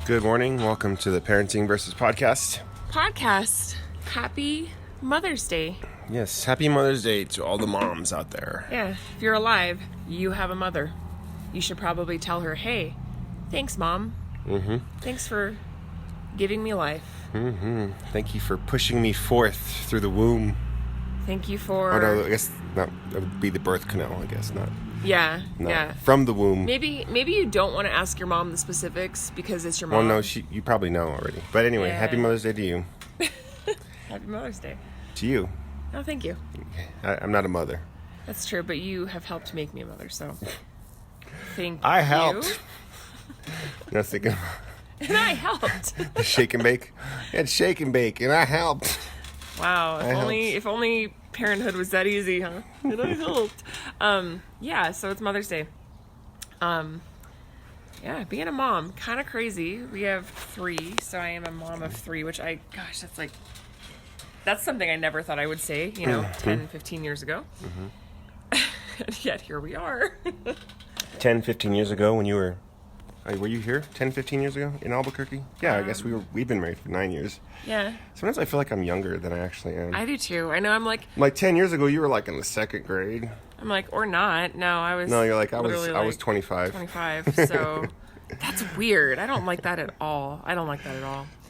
Good morning. Welcome to the Parenting Versus Podcast. Happy Mother's Day. Yes, happy Mother's Day to all the moms out there. Yeah, if you're alive, you have a mother. You should probably tell her, hey, thanks, Mom. Mm-hmm. Thanks for giving me life. Mm-hmm. Thank you for pushing me forth through the womb. Thank you for... Or no, I guess not, that would be the birth canal, I guess, not. Yeah, yeah. From the womb. Maybe you don't want to ask your mom the specifics because it's your mom. Well, no, you probably know already. But anyway, Yeah. Happy Mother's Day to you. Happy Mother's Day. To you. Oh, thank you. I'm not a mother. That's true, but you have helped make me a mother, so thank I you. helped. I was thinking And I helped. shake and bake. I had shake and bake, and I helped. Wow, helped. if only parenthood was that easy, huh? And I helped. Yeah, so it's Mother's Day. Yeah, being a mom, kind of crazy. We have 3, so I am a mom of 3, which that's something I never thought I would say, 10, 15 years ago. Mm-hmm. And yet here we are. 10, 15 years ago when you were you here 10, 15 years ago in Albuquerque? Yeah, I guess we've been married for 9 years. Yeah. Sometimes I feel like I'm younger than I actually am. I do too. I know I'm like 10 years ago, you were like in the 2nd grade. or not. No, I was. No, you're like, I literally was 25. 25, so that's weird. I don't like that at all.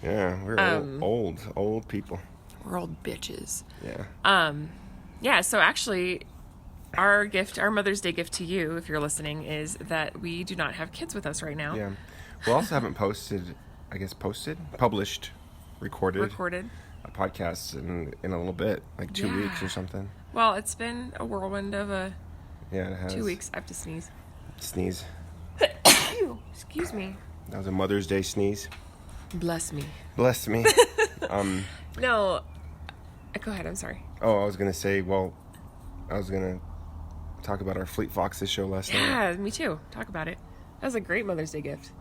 Yeah, we're old people. We're old bitches. Yeah. Yeah, so actually, our Mother's Day gift to you, if you're listening, is that we do not have kids with us right now. Yeah. We also haven't published, recorded a podcast in a little bit, like 2 weeks or something. Well, it's been a whirlwind of Yeah, it has. 2 weeks. I have to sneeze. Sneeze. Excuse me. That was a Mother's Day sneeze. Bless me. Bless me. No. Go ahead, I'm sorry. Oh, I was going to say, I was going to talk about our Fleet Foxes show last night. Yeah, me too. Talk about it. That was a great Mother's Day gift.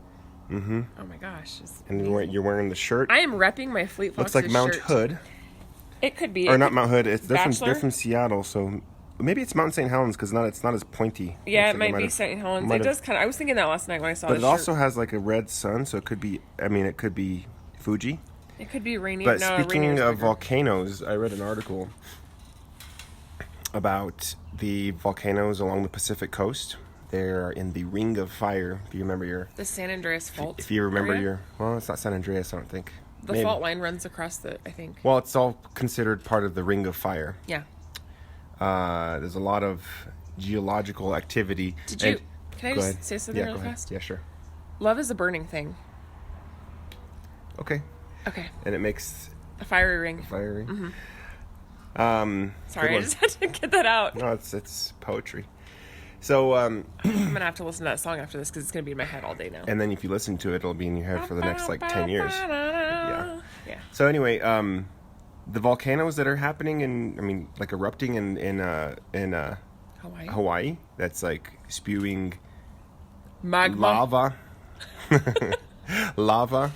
Mm-hmm. Oh my gosh. And you're wearing the shirt. I am repping my Fleet Foxes Looks like Mount shirt. Hood. It could be. Or not Mount Hood. They're Bachelor? from Seattle, so maybe it's Mount St. Helens because it's not as pointy. Yeah, Looks it like might be St. Helens. It does kind of. I was thinking that last night when I saw it. But it also has like a red sun, so it could be. It could be Fuji. It could be Rainier. But no, speaking Rainier's of bigger. volcanoes, I read an article about the volcanoes along the Pacific coast. They're in the Ring of Fire. If you remember the San Andreas Fault. If you remember area? it's not San Andreas, I don't think. The Maybe. fault line runs across I think. Well, it's all considered part of the Ring of Fire. Yeah. There's a lot of geological activity. Can I go just ahead. say something Yeah, really go ahead. fast? Yeah, sure. Love is a burning thing. Okay. Okay. And it makes A fiery ring. fiery. Mm-hmm. Sorry, I just had to get that out. No, it's poetry. So, I'm gonna have to listen to that song after this because it's gonna be in my head all day now. and then if you listen to it, it'll be in your head for the next 10 years. Yeah. So anyway, the volcanoes that are happening erupting in Hawaii, that's like spewing Magma. lava.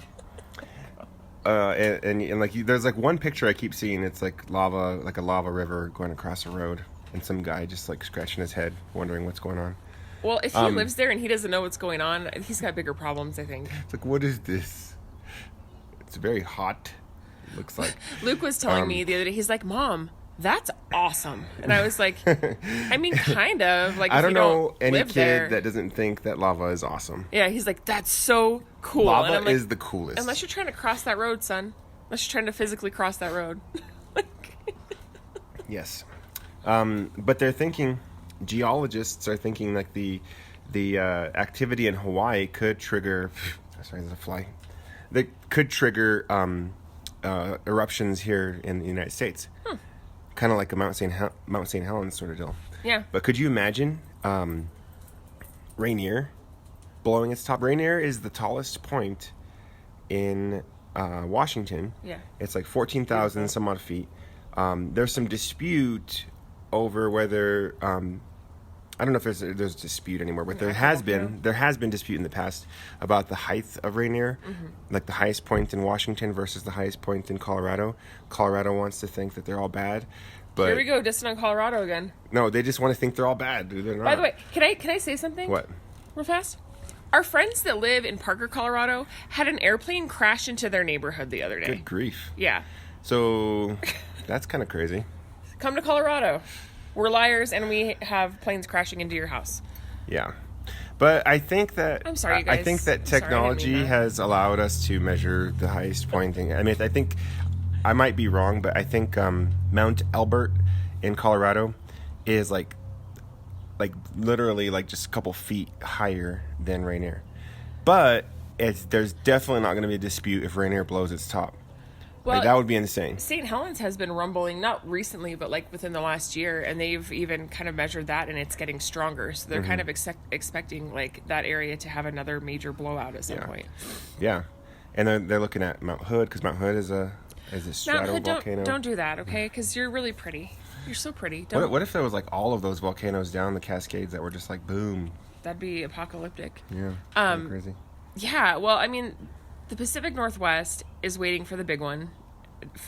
And like there's like one picture I keep seeing. It's like lava, like a lava river going across a road, and some guy just like scratching his head, wondering what's going on. Well, if he lives there and he doesn't know what's going on, he's got bigger problems, I think. It's like, what is this? It's very hot. Looks like. Luke was telling me the other day, he's like, Mom, that's awesome. And I was like, I mean, kind of. Like, I if don't you know any live kid there. that doesn't think that lava is awesome. Yeah, he's like, that's so cool. And Lava I'm like, is the coolest. unless you're trying to cross that road, son. Unless you're trying to physically cross that road. Yes. But they're thinking, geologists are thinking like the activity in Hawaii could trigger, sorry, there's a fly. That could trigger eruptions here in the United States. Kind of like a Mount St. Helens sort of deal. Yeah. But could you imagine Rainier blowing its top? Rainier is the tallest point in Washington. Yeah. It's like 14,000 some odd feet. There's some dispute over whether I don't know if there's a dispute anymore, but there has been dispute in the past about the height of Rainier, like the highest point in Washington versus the highest point in Colorado. Colorado wants to think that they're all bad, but Here we go, dissing on Colorado again. no, they just want to think they're all bad. Dude, they're not. By the way, can I say something? What? Real fast? Our friends that live in Parker, Colorado, had an airplane crash into their neighborhood the other day. Good grief. Yeah. So that's kind of crazy. Come to Colorado. We're liars, and we have planes crashing into your house. Yeah. But I think that I'm sorry, you guys. I think that I'm sorry, I didn't technology mean that. has allowed us to measure the highest point thing. I mean, I think I might be wrong, but I think Mount Elbert in Colorado is like literally like just a couple feet higher than Rainier. But there's definitely not going to be a dispute if Rainier blows its top. Well, Like, that would be insane. St. Helens has been rumbling, not recently, but like within the last year, and they've even kind of measured that, and it's getting stronger. So they're kind of expecting like that area to have another major blowout at some point. Yeah, and they're looking at Mount Hood because Mount Hood is a Mount stratovolcano. Hood, don't do that, okay? Because you're really pretty. You're so pretty. Don't. What if there was like all of those volcanoes down the Cascades that were just like boom? That'd be apocalyptic. Yeah, kinda crazy. Yeah, well, I mean, the Pacific Northwest is waiting for the big one.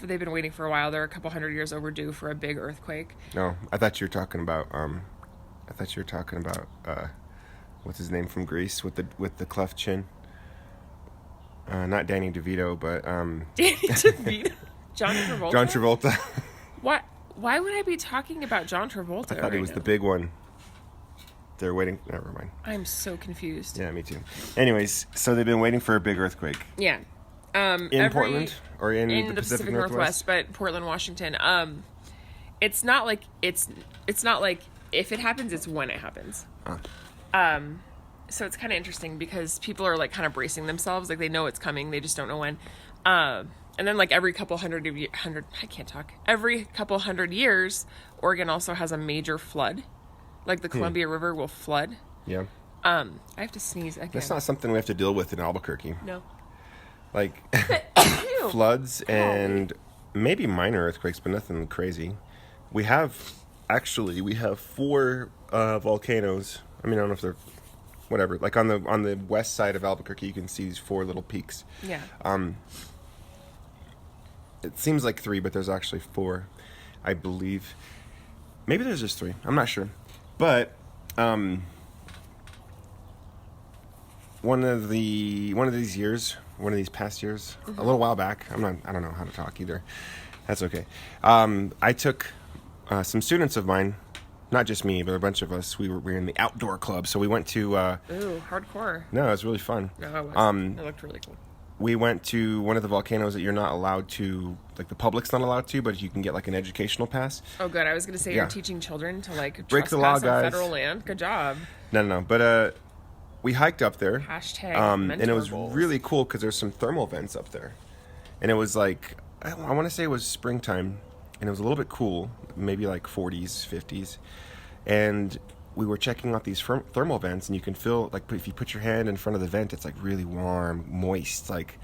They've been waiting for a while. They're a couple hundred years overdue for a big earthquake. No, I thought you were talking about what's his name from Greece with the cleft chin. Not Danny DeVito, but Danny DeVito, John Travolta. John Travolta. What? Why would I be talking about John Travolta? I thought he was the big one. They're waiting. Never mind. I'm so confused. Yeah, me too. Anyways, so they've been waiting for a big earthquake. Yeah. In Portland or in the Pacific Northwest, but Portland, Washington. It's not like if it happens, it's when it happens. So it's kind of interesting because people are like kind of bracing themselves, like they know it's coming, they just don't know when. And then like every couple hundred years, Oregon also has a major flood, like the Columbia River will flood. Yeah. I have to sneeze again. That's not something we have to deal with in Albuquerque. No. Like floods and maybe minor earthquakes, but nothing crazy. We have 4 volcanoes. I mean, I don't know if they're whatever. Like on the west side of Albuquerque, you can see these 4 little peaks. Yeah. It seems like 3, but there's actually 4, I believe. Maybe there's just 3. I'm not sure, but one of these past years, a little while back. I don't know how to talk either. That's okay. I took some students of mine, not just me, but a bunch of us. We were in the outdoor club, so we went to. Ooh, hardcore. No, it was really fun. No, it was. It looked really cool. We went to one of the volcanoes that you're not allowed to, like the public's not allowed to, but you can get like an educational pass. Oh, good. I was going to say Yeah. you're teaching children to like Break the law, trespass on guys. federal land. Good job. No. But we hiked up there. Hashtag and it mentor was goals. really cool because there's some thermal vents up there, and it was like I want to say it was springtime, and it was a little bit cool, maybe like 40s, 50s, and we were checking out these thermal vents, and you can feel like if you put your hand in front of the vent, it's like really warm, moist, like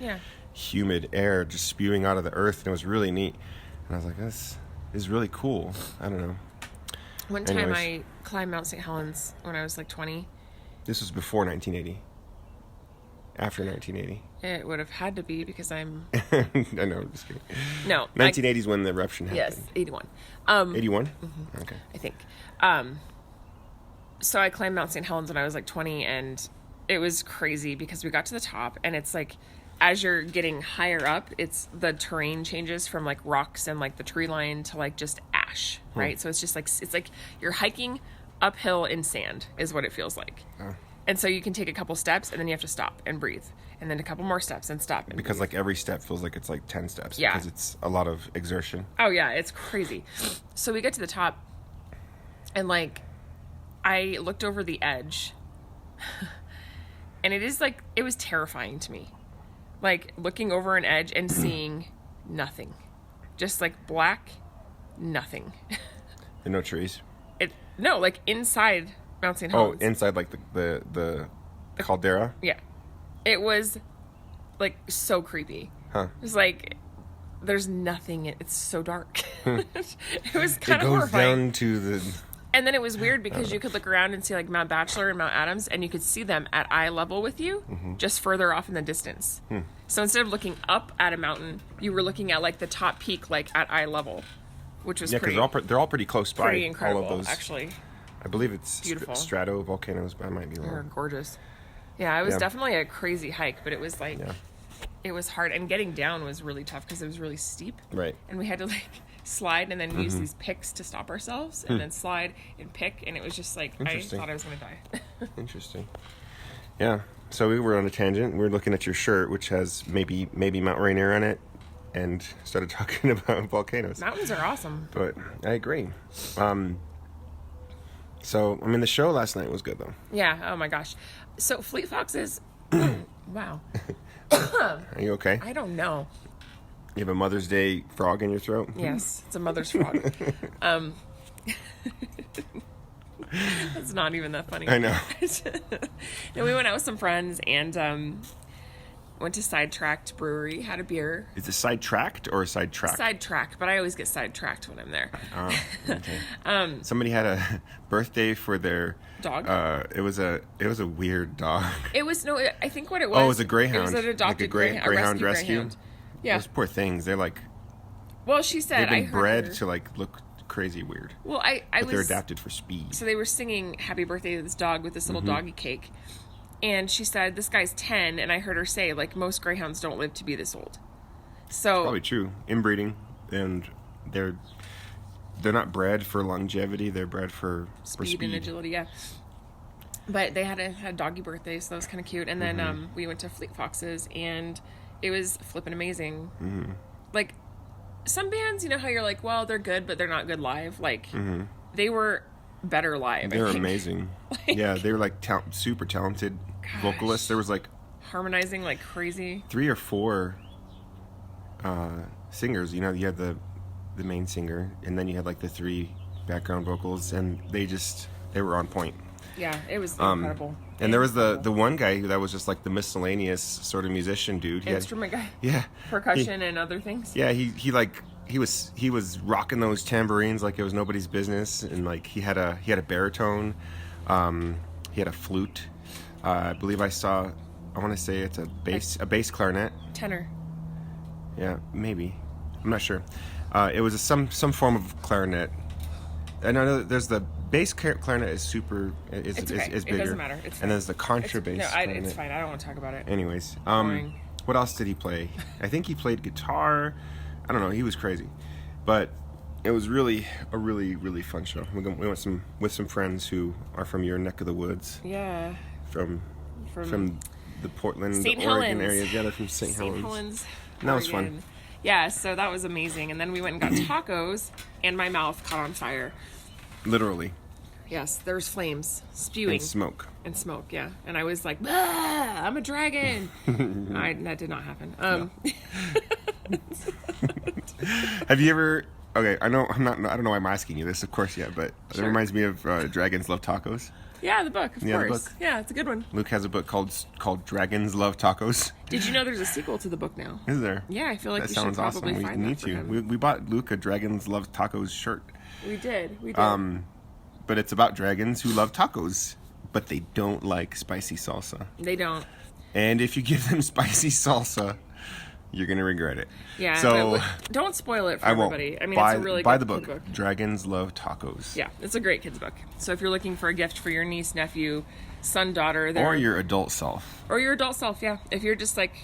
humid air just spewing out of the earth, and it was really neat. And I was like, this is really cool. I don't know. One time Anyways. I climbed Mount St. Helens when I was like 20. This was before 1980. After 1980. It would have had to be because I'm... I know, I'm just kidding. No. 1980 is when the eruption happened. Yes, 81. 81? Mm-hmm. Okay. I think. So I climbed Mount St. Helens when I was like 20, and it was crazy because we got to the top, and it's like, as you're getting higher up, the terrain changes from like rocks and like the tree line to like just ash, right? So it's just like, it's like you're hiking uphill in sand is what it feels like. Oh. And so you can take a couple steps and then you have to stop and breathe. And then a couple more steps and stop and Because breathe. like every step feels like it's like 10 steps. Yeah. Because it's a lot of exertion. Oh yeah, it's crazy. So we get to the top, and like I looked over the edge, and it was terrifying to me. Like looking over an edge and seeing nothing. Just like black nothing. And no trees. No, like inside Mount St. Oh, Helens. inside like the caldera? Yeah. It was like so creepy. Huh. It was like there's nothing. It's so dark. It was It kind of goes horrifying. down to the... And then it was weird because you could look around and see like Mount Bachelor and Mount Adams, and you could see them at eye level with you, just further off in the distance. So instead of looking up at a mountain, you were looking at like the top peak, like at eye level, which was Yeah, because pretty, they're all pretty close by. pretty incredible, All of those. actually. I believe it's Beautiful. stratovolcanoes, but I might be They're wrong. gorgeous. Yeah, it was Yeah. definitely a crazy hike, but it was like, Yeah. it was hard. And getting down was really tough because it was really steep. Right. And we had to like slide and then use these picks to stop ourselves and then slide and pick. And it was just like, I Interesting. thought I was going to die. Interesting. Yeah. So we were on a tangent. We were looking at your shirt, which has maybe Mount Rainier on it, and started talking about volcanoes. Mountains are awesome. But I agree. So, I mean, the show last night was good, though. Yeah. Oh my gosh. So Fleet Foxes. Wow. Are you okay? I don't know. You have a Mother's Day frog in your throat? Yes, it's a mother's frog. It's not even that funny. I know. No, we went out with some friends and went to Sidetracked Brewery, had a beer. Is it sidetracked or sidetracked? Sidetracked, but I always get sidetracked when I'm there. Oh, okay. Somebody had a birthday for their Dog? It was a weird dog. It was I think what it was. Oh, it was a greyhound. It was an adopted Like a greyhound rescue. greyhound. Yeah. Those poor things. They're like Well, she said they've I been heard bred her- to like look crazy weird. Well, I But they're was adapted for speed. so they were singing "Happy Birthday" to this dog with this little Mm-hmm. doggy cake, and she said this guy's 10, and I heard her say like most greyhounds don't live to be this old. So Probably true. Inbreeding, and they're not bred for longevity. They're bred for speed and agility, yeah. But they had a doggy birthday, so that was kind of cute. And then Mm-hmm. we went to Fleet Foxes, and it was flipping amazing. Mm-hmm. Like some bands, you know how you're like, well, they're good, but they're not good live. Like they were better live. I They're think. amazing. Yeah, they were like super talented vocalists. There was like Harmonizing like crazy. 3 or 4 singers. You know, you had the main singer, and then you had like the 3 background vocals, and they were on point. Yeah, it was incredible. And there was the one guy that was just like the miscellaneous sort of musician dude. He had- Instrument guy, yeah, percussion, and other things. Yeah, he was rocking those tambourines like it was nobody's business, and like he had a baritone, he had a flute. I believe I want to say it's a bass clarinet. Tenor. Yeah, maybe. I'm not sure. It was some form of clarinet. And I know there's the bass clarinet is super is It's okay. is It bigger. doesn't matter. It's fine. And there's the contrabass. No, clarinet. it's fine. I don't want to talk about it. Anyways, Boring. what else did he play? I think he played guitar. I don't know. He was crazy, but it was really a really fun show. We went with some friends who are from your neck of the woods, Yeah. from the Portland, St. Oregon Helens. area. Yeah, they're from St. Helens. Helens. And that was fun. Oregon. Yeah, so that was amazing. And then we went and got tacos, and my mouth caught on fire. Literally, Yes, there was flames spewing and smoke. and smoke. Yeah, and I was like, "Ah, I'm a dragon." That did not happen. Have you ever? Okay, I know I'm not. I don't know why I'm asking you this, of course, yet, but it Sure. reminds me of Dragons Love Tacos. Yeah, the book, of Yeah, the course. book. Yeah, it's a good one. Luke has a book called Dragons Love Tacos. Did you know there's a sequel to the book now? Is there? Yeah, I feel like That we should sounds probably awesome. find We need that for to. him. We bought Luke a Dragons Love Tacos shirt. We did. But it's about dragons who love tacos, but they don't like spicy salsa. They don't. And if you give them spicy salsa, you're gonna regret it. Yeah. So but don't spoil it for I won't. everybody. I mean, buy, it's a really buy good the kid book. Dragons Love Tacos. Yeah, it's a great kids book. So if you're looking for a gift for your niece, nephew, son, daughter, Or your adult self. or your adult self, yeah. If you're just like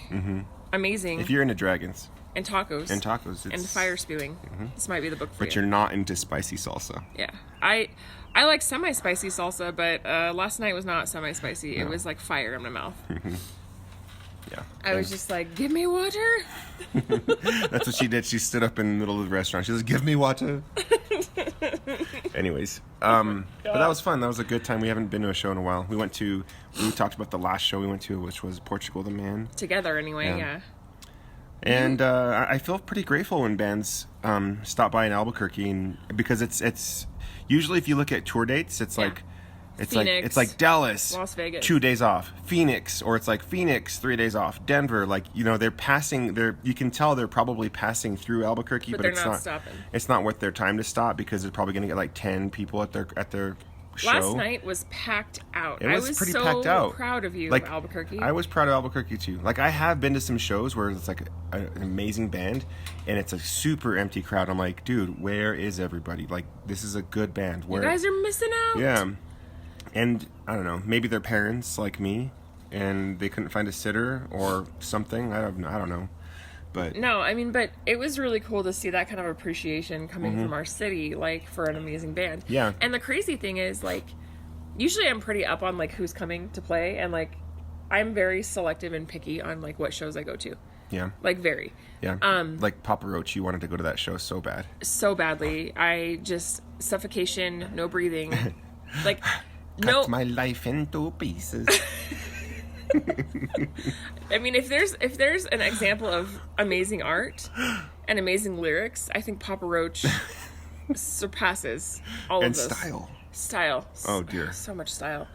amazing If you're into dragons and tacos and tacos, and it's, fire spewing, this might be the book for but you. you're not into spicy salsa. Yeah, I like semi-spicy salsa, but last night was not semi-spicy. It was like fire in my mouth. Yeah. I was just like, "Give me water." That's what she did. She stood up in the middle of the restaurant. She says, "Give me water." Anyways, but that was fun. That was a good time. We haven't been to a show in a while. We talked about the last show we went to, which was Portugal the Man. Together, anyway. Yeah. Yeah. And I feel pretty grateful when bands stop by in Albuquerque, and because it's usually if you look at tour dates, it's like Phoenix, it's like Dallas, Las Vegas. 2 days off, Phoenix, or it's like Phoenix 3 days off, Denver. Like they're passing. You can tell they're probably passing through Albuquerque, But but they're it's not stopping. It's not worth their time to stop because they're probably going to get like 10 people at their show. Last night was packed out. It was I was pretty so packed out. proud of you, Like, Albuquerque. I was proud of Albuquerque too. Like I have been to some shows where it's like an amazing band and it's a super empty crowd. I'm like, dude, where is everybody? Like this is a good band. Where You guys are missing out. yeah. And I don't know, maybe their parents like me and they couldn't find a sitter or something. I don't know. But No, I mean, but it was really cool to see that kind of appreciation coming from our city, like, for an amazing band. Yeah. And the crazy thing is, like, usually I'm pretty up on, like, who's coming to play, and, like, I'm very selective and picky on, like, what shows I go to. yeah. Like, very. Yeah. Like Papa Roach, you wanted to go to that show so bad. So badly. I just, suffocation, no breathing. Like, no. Cut my life into pieces. I mean, if there's an example of amazing art and amazing lyrics, I think Papa Roach surpasses all And of those. style. Oh, dear. So much style,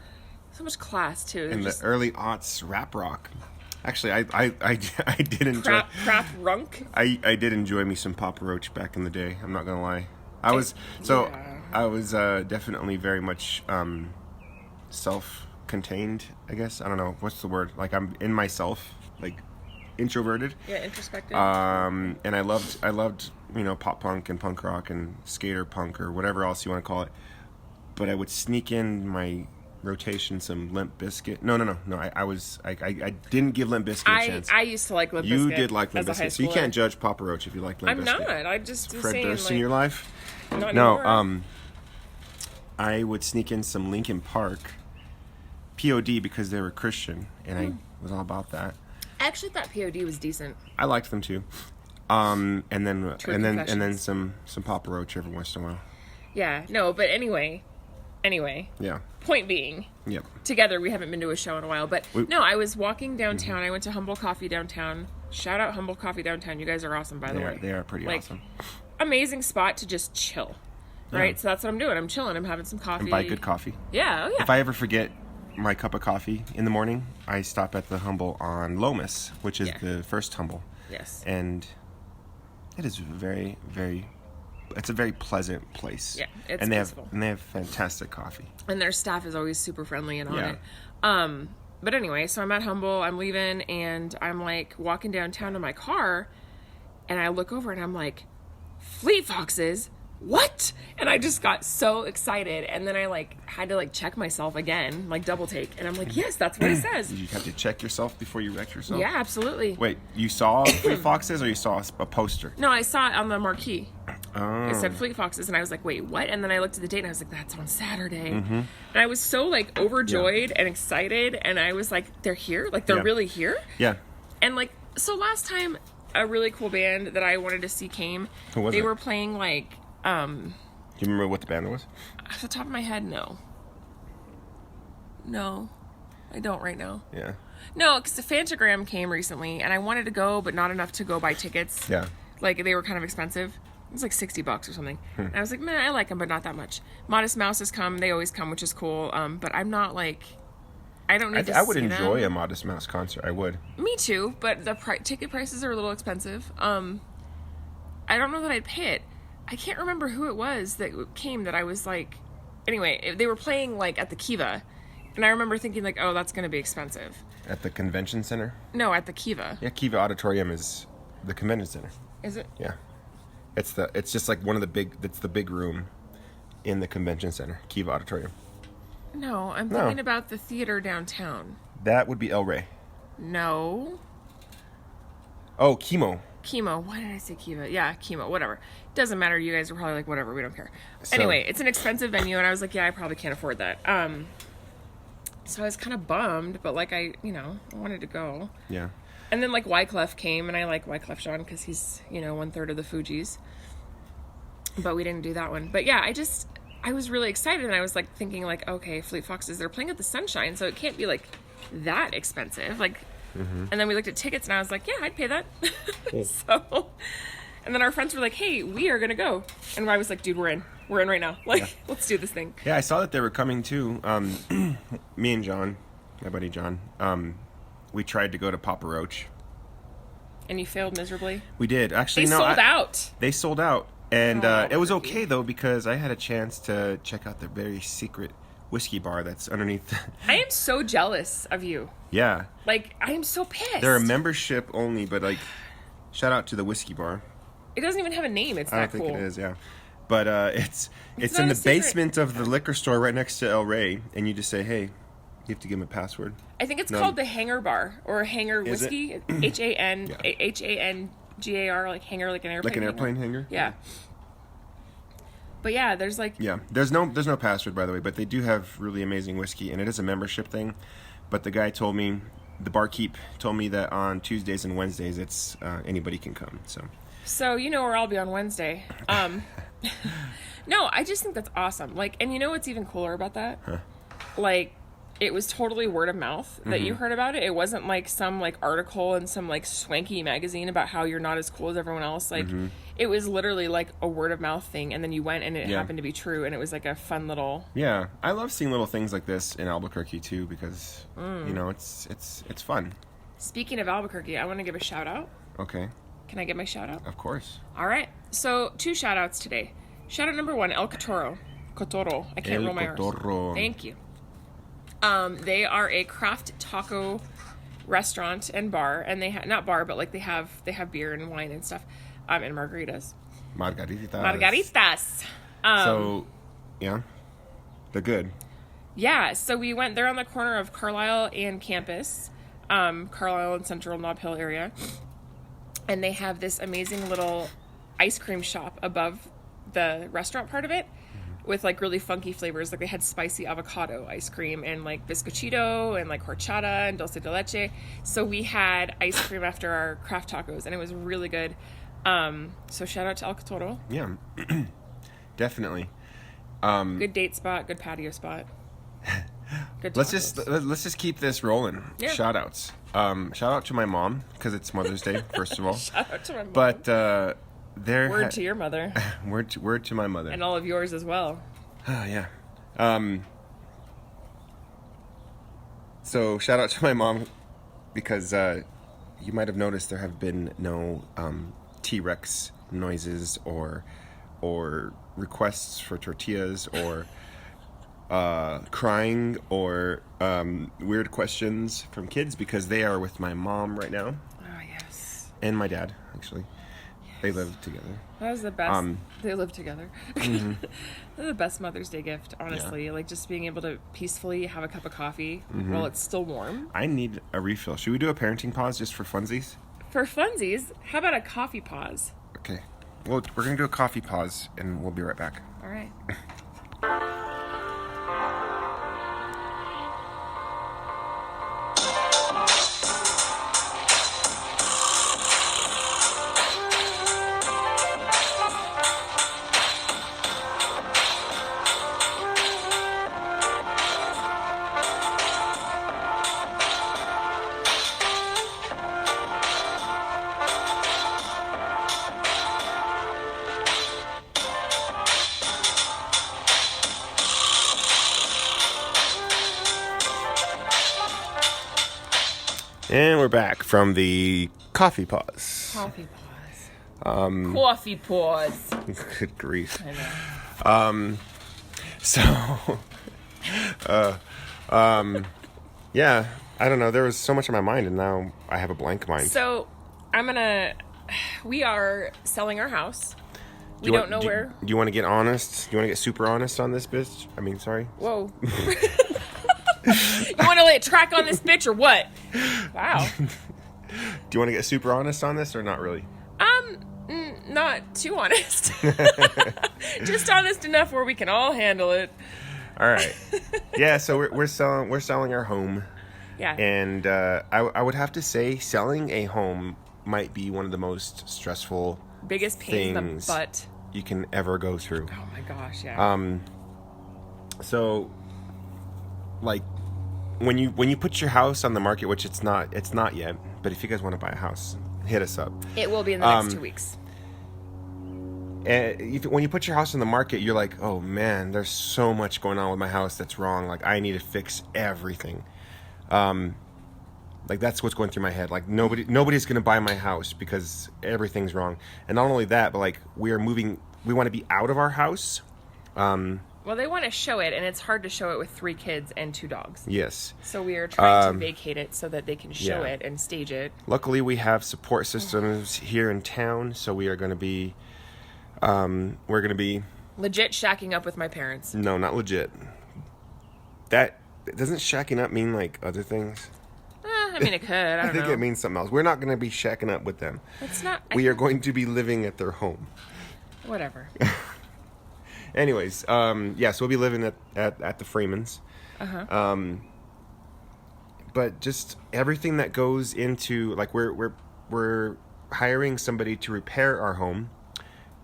so much class too. In Just the early aughts rap rock. Actually, I did enjoy. crap runk. I did enjoy me some Papa Roach back in the day. I'm not gonna lie. I was definitely very much self-contained. I guess I don't know what's the word. Like I'm in myself, like introverted. Yeah, introspective. And I loved pop punk and punk rock and skater punk or whatever else you want to call it. But I would sneak in my rotation some Limp Bizkit. No. I didn't give Limp Bizkit a chance. I used to like Limp Bizkit. You did like Limp as a high Bizkit, so you schooler. can't judge Papa Roach if you like Limp I'm Bizkit. not. I just was Fred saying, Durst like, in your life? not No. anymore. I would sneak in some Linkin Park, POD, because they were Christian, and I was all about that. I actually thought POD was decent. I liked them too. And then Confessions. some Papa Roach every once in a while. Yeah. No, but anyway. Yeah. Point being, Yep. together we haven't been to a show in a while, but We- no, I was walking downtown. I went to Humble Coffee downtown. Shout out Humble Coffee downtown. You guys are awesome, by the way. They are pretty Like, awesome. Amazing spot to just chill. Right? So that's what I'm doing. I'm chilling. I'm having some coffee. And buy good coffee. Yeah. Oh yeah. If I ever forget my cup of coffee in the morning, I stop at the Humble on Lomas, which is Yeah. the first Humble. Yes. And it is very, very. It's a very pleasant place. Yeah, it's and peaceful. they have fantastic coffee. And their staff is always super friendly and on Yeah. it. But anyway, so I'm at Humble, I'm leaving, and I'm like walking downtown to my car, and I look over and I'm like, Fleet Foxes? What? And I just got so excited, and then I like had to like check myself again, like double take, and I'm like, yes, that's what it says. Did you have to check yourself before you wrecked yourself? Yeah, absolutely. Wait, you saw Fleet Foxes or you saw a poster? No, I saw it on the marquee. Oh. It said Fleet Foxes, and I was like, wait, what? And then I looked at the date, and I was like, that's on Saturday. Mm-hmm. And I was so like overjoyed and excited, and I was like, they're here? Like, they're Yeah. really here? Yeah. And like, so last time a really cool band that I wanted to see came. Who was they it? were playing like, Do you remember what the band was? off the top of my head, no. No, I don't right now. Yeah. No, because the Fantagram came recently, and I wanted to go, but not enough to go buy tickets. Yeah. Like, they were kind of expensive. It was like $60 or something. And I was like, man, I like them, but not that much. Modest Mouse has come. They always come, which is cool. But I'm not like, I don't need to I would see enjoy them. a Modest Mouse concert. I would. Me too, but the ticket prices are a little expensive. I don't know that I'd pay it. I can't remember who it was that came that I was like, anyway, they were playing like at the Kiva. And I remember thinking like, oh, that's going to be expensive. At the convention center? No, at the Kiva. Yeah, Kiva Auditorium is the convention center. Is it? Yeah. It's just like it's the big room in the convention center, Kiva Auditorium. No, I'm No. thinking about the theater downtown. That would be El Rey. No. Oh, Chemo. Chemo. Why did I say Kiva? Yeah, Chemo. Whatever. Doesn't matter. You guys are probably like, whatever. We don't care. So- Anyway, it's an expensive venue, and I was like, yeah, I probably can't afford that. So I was kind of bummed, but like I wanted to go. Yeah. And then like Wyclef came, and I like Wyclef Jean because he's 1/3 of the Fugees. But we didn't do that one. But yeah, I was really excited, and I was like thinking like, okay, Fleet Foxes, they're playing at the Sunshine, so it can't be like that expensive. Like, and then we looked at tickets, and I was like, yeah, I'd pay that. So, and then our friends were like, hey, we are gonna go, and I was like, dude, we're in right now. Like, let's do this thing. Yeah, I saw that they were coming too. Me and John, my buddy John, we tried to go to Papa Roach. And you failed miserably. We did. Actually, They no. sold out. They sold out. And Oh, it was rookie. okay, though, because I had a chance to check out the very secret whiskey bar that's underneath. I am so jealous of you. Yeah. Like, I am so pissed. They're a membership only, but, like, shout out to the whiskey bar. It doesn't even have a name. It's I that don't cool. think it is, yeah. But it's It's in not the a secret. basement of the liquor store right next to El Rey, and you just say, hey, You have to give him a password. I think it's No. called the Hanger Bar or Hanger Is it? Whiskey. HANGAR, like hanger, like an airplane. Like an airplane hanger? Yeah. But yeah, there's like Yeah. There's no password, by the way, but they do have really amazing whiskey, and it is a membership thing. But the guy told me, the barkeep told me that on Tuesdays and Wednesdays, it's anybody can come. So you know where I'll be on Wednesday. No, I just think that's awesome. Like, and you know what's even cooler about that? Huh. Like, it was totally word of mouth that you heard about it. It wasn't like some like article in some like swanky magazine about how you're not as cool as everyone else. Like, it was literally like a word of mouth thing, and then you went and it Yeah. happened to be true, and it was like a fun little. Yeah, I love seeing little things like this in Albuquerque too, because you know it's fun. Speaking of Albuquerque, I want to give a shout out. Okay, Can I get my shout out? of course. All right. So 2 shout outs today. Shout out number 1, El Cotoro. Cotoro. I can't El roll my R's. Cotoro. Thank you. They are a craft taco restaurant and bar, and they not bar, but like they have beer and wine and stuff, and margaritas. Margaritas. So, yeah, they're good. Yeah. So we went there on the corner of Carlisle and Campus, Carlisle and Central Nob Hill area, and they have this amazing little ice cream shop above the restaurant part of it. With like really funky flavors, like they had spicy avocado ice cream and like bizcochito and like horchata and dulce de leche. So we had ice cream after our craft tacos, and it was really good. So shout out to El Cotoro. Yeah, definitely. Good date spot, good patio spot. Good. Let's tacos. just keep this rolling. Yeah. Shout outs. Shout out to my mom because it's Mother's Day, first of all. Shout out to my mom. But there. Word to your mother word to my mother. and all of yours as well. Oh, yeah. So shout out to my mom because you might have noticed there have been no T-Rex noises or requests for tortillas or crying or weird questions from kids because they are with my mom right now Oh yes, and my dad actually. They live together. that was the best. They live together. Mm-hmm. They're the best Mother's Day gift, honestly. Like just being able to peacefully have a cup of coffee Mm-hmm. while it's still warm. I need a refill. Should we do a parenting pause just for funsies? For funsies, how about a coffee pause? Okay. Well, we're going to do a coffee pause, and we'll be right back. All right. And we're back from the coffee pause. Coffee pause. Coffee pause. Good grief. I know. So, yeah, I don't know. There was so much on my mind, and now I have a blank mind. So, we are selling our house. We Do you don't know want- where. Do you want to get honest? Do you want to get super honest on this, bitch? I mean, sorry. Whoa. You want to lay a track on this bitch or what? Wow. Do you want to get super honest on this or not really? Not too honest. Just honest enough where we can all handle it. All right. Yeah, so we're selling our home. Yeah. And I would have to say selling a home might be one of the most stressful Biggest pain in the things butt. you can ever go through. Oh my gosh, yeah. So, like, when you put your house on the market, which it's not yet, but if you guys want to buy a house, hit us up. It will be in the next 2 weeks. And when you put your house on the market, you're like, oh man, there's so much going on with my house that's wrong. Like, I need to fix everything. Like, that's what's going through my head. Like, nobody's going to buy my house because everything's wrong. And not only that, but like, we want to be out of our house. Well, they want to show it, and it's hard to show it with 3 kids and 2 dogs. Yes. So we are trying to vacate it so that they can show yeah. it and stage it. Luckily, we have support systems here in town, so we are going to be, we're going to be, Legit shacking up with my parents. no, not legit. That Doesn't shacking up mean like other things? I mean, it could. I I don't think know. it means something else. We're not going to be shacking up with them. It's not. We are going to be living at their home. Whatever. Anyways, yes, we'll be living at the Freemans. Uh-huh. But just everything that goes into, like, we're hiring somebody to repair our home,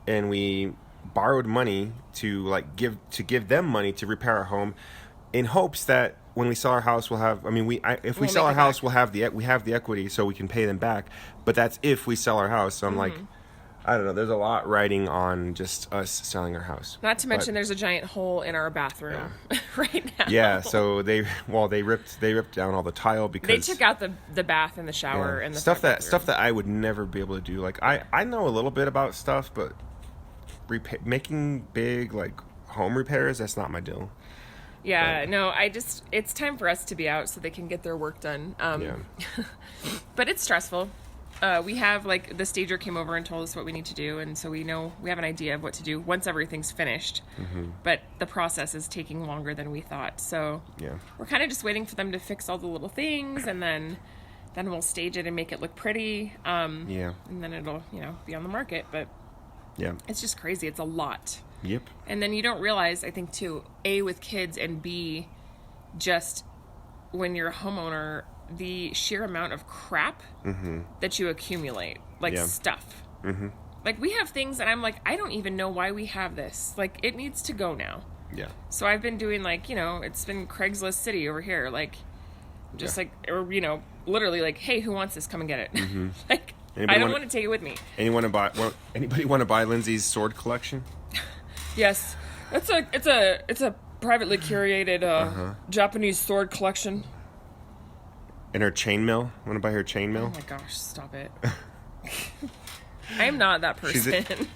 and we borrowed money to like give them money to repair our home, in hopes that when we sell our house, we'll have. I mean, if we We'll sell make our it house, back. we have the equity, so we can pay them back. But that's if we sell our house. So I'm like, I don't know. There's a lot riding on just us selling our house. Not to mention, But- there's a giant hole in our bathroom right now. Yeah, so they ripped down all the tile because They took out the bath and the shower and the stuff front that bathroom. I would never be able to do. Like I know a little bit about stuff, but making big like home repairs, that's not my deal. Yeah, no, it's time for us to be out so they can get their work done. Yeah. But it's stressful. We have, like, the stager came over and told us what we need to do, and so we have an idea of what to do once everything's finished. But the process is taking longer than we thought, so Yeah. we're kind of just waiting for them to fix all the little things, and then we'll stage it and make it look pretty. Yeah. And then it'll, be on the market, but Yeah. it's just crazy. It's a lot. Yep. And then you don't realize, I think, too, A, with kids, and B, just when you're a homeowner, the sheer amount of crap that you accumulate, like Yeah. stuff. Like, we have things that I'm like, I don't even know why we have this. Like, it needs to go now. Yeah. So I've been doing, like, it's been Craigslist City over here. Like, just Yeah. like, or, literally like, hey, who wants this? Come and get it. Like, Anybody I don't wanna- want to take it with me. Anybody want to buy Lindsay's sword collection? Yes. It's a privately curated Japanese sword collection. And her chainmail? Want to buy her Oh chainmail? my gosh, stop it. I am not that She's a- person.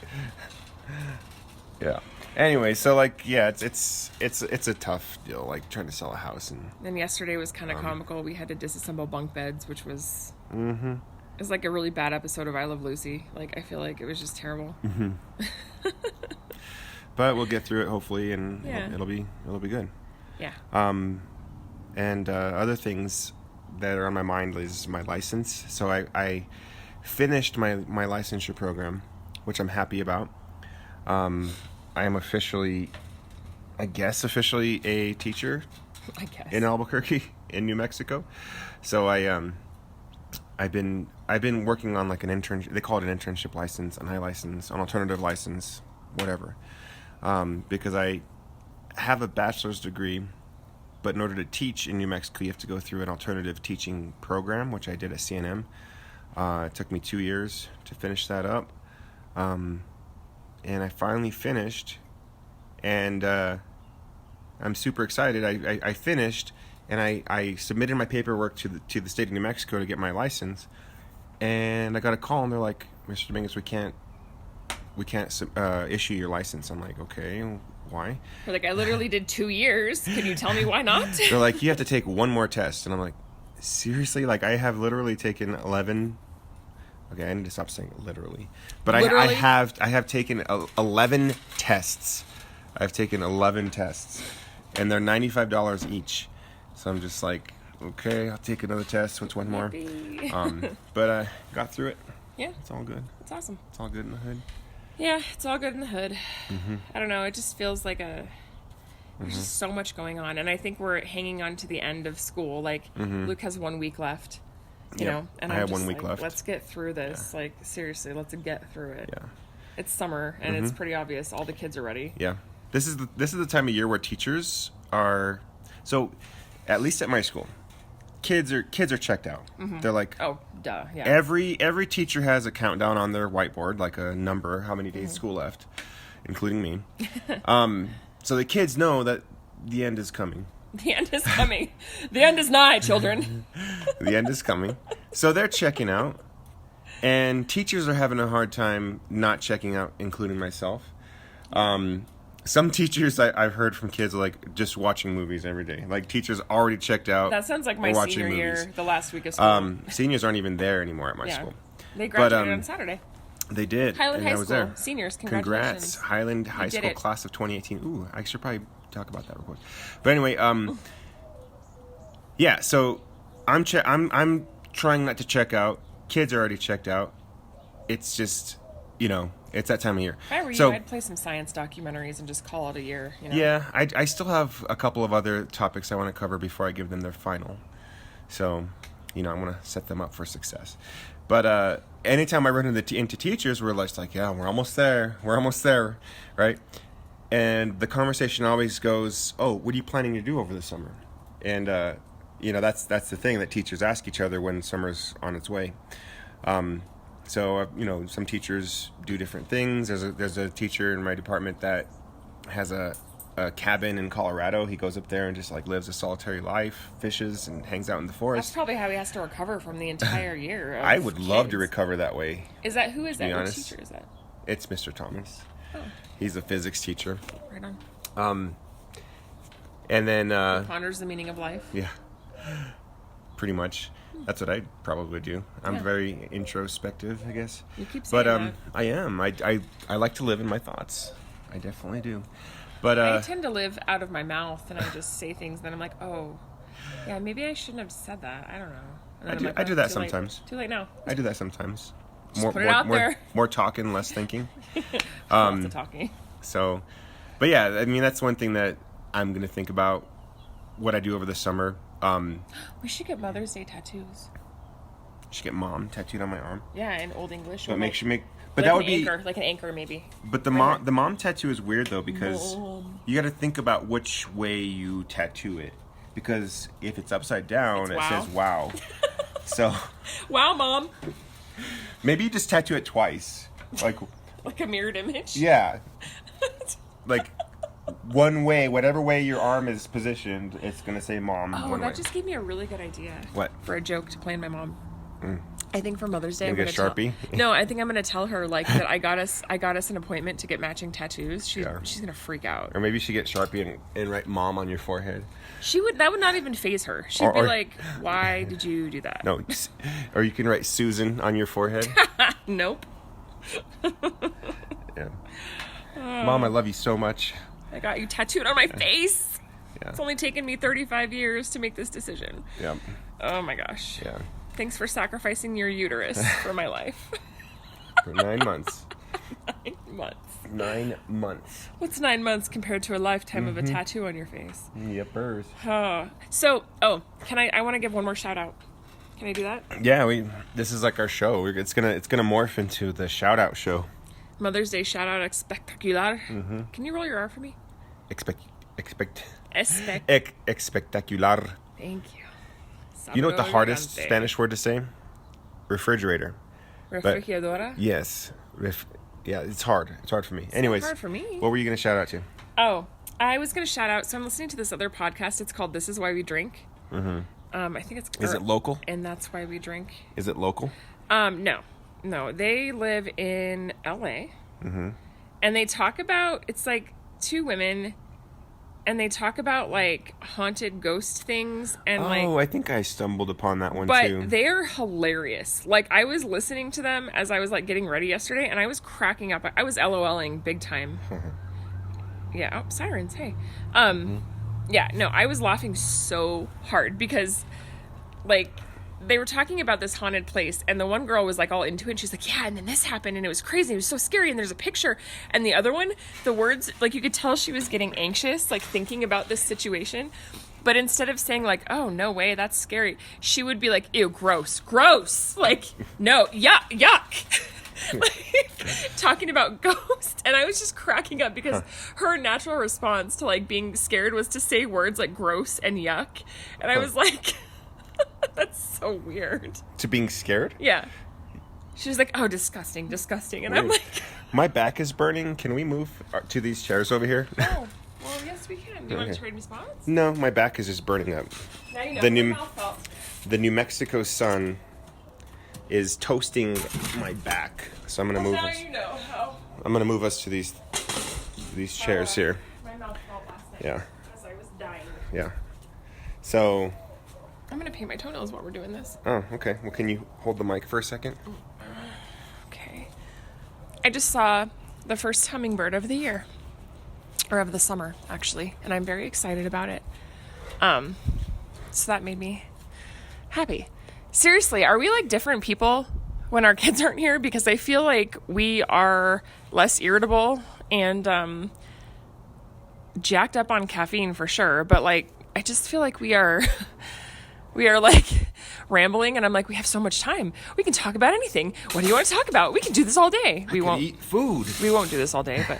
Yeah. Anyway, so like, yeah, it's a tough deal, like trying to sell a house and And yesterday was kind of comical. We had to disassemble bunk beds, which was it was like a really bad episode of I Love Lucy. Like, I feel like it was just terrible. but we'll get through it hopefully, and Yeah. it'll be good. Yeah. And other things that are on my mind is my license. So I finished my licensure program, which I'm happy about. I am officially a teacher I guess. in Albuquerque, in New Mexico. So I've been working on like an intern. They call it an internship license, an iLicense, an alternative license, whatever. Because I have a bachelor's degree, but in order to teach in New Mexico, you have to go through an alternative teaching program, which I did at CNM. It took me 2 years to finish that up. And I finally finished, and I'm super excited. I finished, and I submitted my paperwork to the state of New Mexico to get my license, and I got a call, and they're like, "Mr. Dominguez, we can't issue your license." I'm like, "Okay, why?" We're like, I literally did 2 years. Can you tell me why not? They're like, "You have to take one more test," and I'm like, "Seriously?" Like, I have literally taken 11. Okay, I need to stop saying literally, but I Literally? have taken 11 tests. I've taken 11 tests, and they're $95 each. So I'm just like, okay, I'll take another test. What's one more? Yippee. But I got through it. Yeah, It's all good. it's awesome. It's all good in the hood. Yeah, it's all good in the hood. I don't know. It just feels like there's just so much going on, and I think we're hanging on to the end of school. Like, Luke has 1 week left. You Yep. know, and I I'm have just 1 week like, left. Let's get through this. Like, seriously, let's get through it. Yeah. It's summer, and it's pretty obvious. All the kids are ready. Yeah. This is the time of year where teachers are, so at least at my school, kids are checked out. They're like, Oh, duh. Yeah. every teacher has a countdown on their whiteboard, like a number, how many days school left, including me. So the kids know that the end is coming. The end is coming. The end is nigh, children. The end is coming. So they're checking out, and teachers are having a hard time not checking out, including myself. Some teachers I've heard from kids are like just watching movies every day. Like, teachers already checked out. That sounds like my or watching senior movies. year, the last week of school. Seniors aren't even there anymore at my Yeah. school. They graduated but, on Saturday. They did. Highland and High I was School. there. Seniors, Congrats, congratulations. Highland High did School it. class of 2018. Ooh, I should probably talk about that real quick. But anyway, Yeah, so I'm trying not to check out. Kids are already checked out. It's just, it's that time of year. If I were you, So I'd play some science documentaries and just call it a year. yeah, I still have a couple of other topics I want to cover before I give them their final. So, I want to set them up for success. But anytime I run into teachers, we're like, yeah, we're almost there, right? And the conversation always goes, oh, what are you planning to do over the summer? And that's the thing that teachers ask each other when summer's on its way. So some teachers do different things. There's a teacher in my department that has a cabin in Colorado. He goes up there and just like lives a solitary life, fishes, and hangs out in the forest. That's probably how he has to recover from the entire year. I would love to kids. recover that way. Who is that? What honest. teacher is that? It's Mr. Thomas. Oh, He's a physics teacher. right on. And then Ponders the meaning of life. yeah, pretty much. That's what I'd probably do. I'm Yeah. very introspective, I guess. You keep saying But that. I am. I like to live in my thoughts. I definitely do. But I tend to live out of my mouth, and I just say things. Then I'm like, oh, yeah, maybe I shouldn't have said that. I don't know. And then I'm like, I do oh, that too late. sometimes. Too late now. I do that sometimes. put it out there. More talking, less thinking. Lots of talking. So, but yeah, I mean that's one thing that I'm gonna think about what I do over the summer. We should get Mother's Day tattoos. Should get mom tattooed on my arm. Yeah, in Old English. But or make like, sure But like that would an be. anchor, like an anchor, maybe. But the Right. mom tattoo is weird though because Mom. you got to think about which way you tattoo it. Because if it's upside down, It's it wow. says wow. So Wow, Mom. maybe you just tattoo it twice. Like Like a mirrored image. yeah, like one way, whatever way your arm is positioned, it's gonna say mom. Oh, one that way. just gave me a really good idea. What? For a joke to play on my mom. I think for Mother's Day, You I'm get gonna a Sharpie? No, I think I'm gonna tell her like that. I got us an appointment to get matching tattoos. She's Yeah. gonna freak out. Or maybe you should get Sharpie and write mom on your forehead. That would not even faze her. She'd be Or- like, "Why did you do that?" No, or you can write Susan on your forehead. Nope. Yeah. Mom, I love you so much. I got you tattooed on my face. Yeah. It's only taken me 35 years to make this decision. Yeah. Oh my gosh. Yeah. Thanks for sacrificing your uterus for my life. For 9 months. 9 months. 9 months. What's 9 months compared to a lifetime of a tattoo on your face? Yepers. I want to give one more shout out. Can I do that? Yeah, this is like our show. It's gonna morph into the shout out show. Mother's Day shout out espectacular. Can you roll your R for me? Espectacular. Thank you. You know what the hardest Sabroso Spanish word to say? Refrigerator. Refrigeradora? Yes. Yeah, it's hard. It's hard for me. Anyways, hard for me. What were you gonna shout out to? Oh, I was going to shout out. So I'm listening to this other podcast. It's called This Is Why We Drink. I think it's... Is it local? And That's Why We Drink. Is it local? No. They live in LA. And they talk about, it's like two women, and they talk about like haunted ghost things and I think I stumbled upon that one but too. they're hilarious. Like I was listening to them as I was like getting ready yesterday, and I was cracking up. I was LOLing big time. Yeah. Oh, sirens. Hey. Yeah. No, I was laughing so hard because, like, they were talking about this haunted place, and the one girl was like all into it. And she's like, "Yeah, and then this happened, and it was crazy. It was so scary. And there's a picture." And the other one, the words, like you could tell she was getting anxious, like thinking about this situation. But instead of saying like, "Oh no way, that's scary," she would be like, "Ew, gross, gross." Like, no, yuck, yuck. Like, talking about ghosts, and I was just cracking up because her natural response to like being scared was to say words like gross and yuck, and I was like, that's so weird. To being scared? Yeah, she was like, "Oh, disgusting, disgusting," and I'm Weird. like, My back is burning. Can we move to these chairs over here? "Oh, well, yes, we can. Do you want Okay. to trade me spots?" No, my back is just burning up. Now you know. The my new- mouth felt. The New Mexico sun is toasting my back, so I'm gonna move Now us. you know how. I'm gonna move us to these chairs here. My mouth felt last night. Yeah. As I was dying. Yeah. So, I'm gonna paint my toenails while we're doing this. oh, okay. Well, can you hold the mic for a second? Okay. I just saw the first hummingbird of the year. Or of the summer, actually. And I'm very excited about it. So that made me happy. Seriously, are we like different people when our kids aren't here? Because I feel like we are less irritable and jacked up on caffeine for sure. But like, I just feel like we are like rambling, and I'm like, we have so much time. We can talk about anything. What do you want to talk about? We can do this all day. We won't eat food. We won't do this all day, but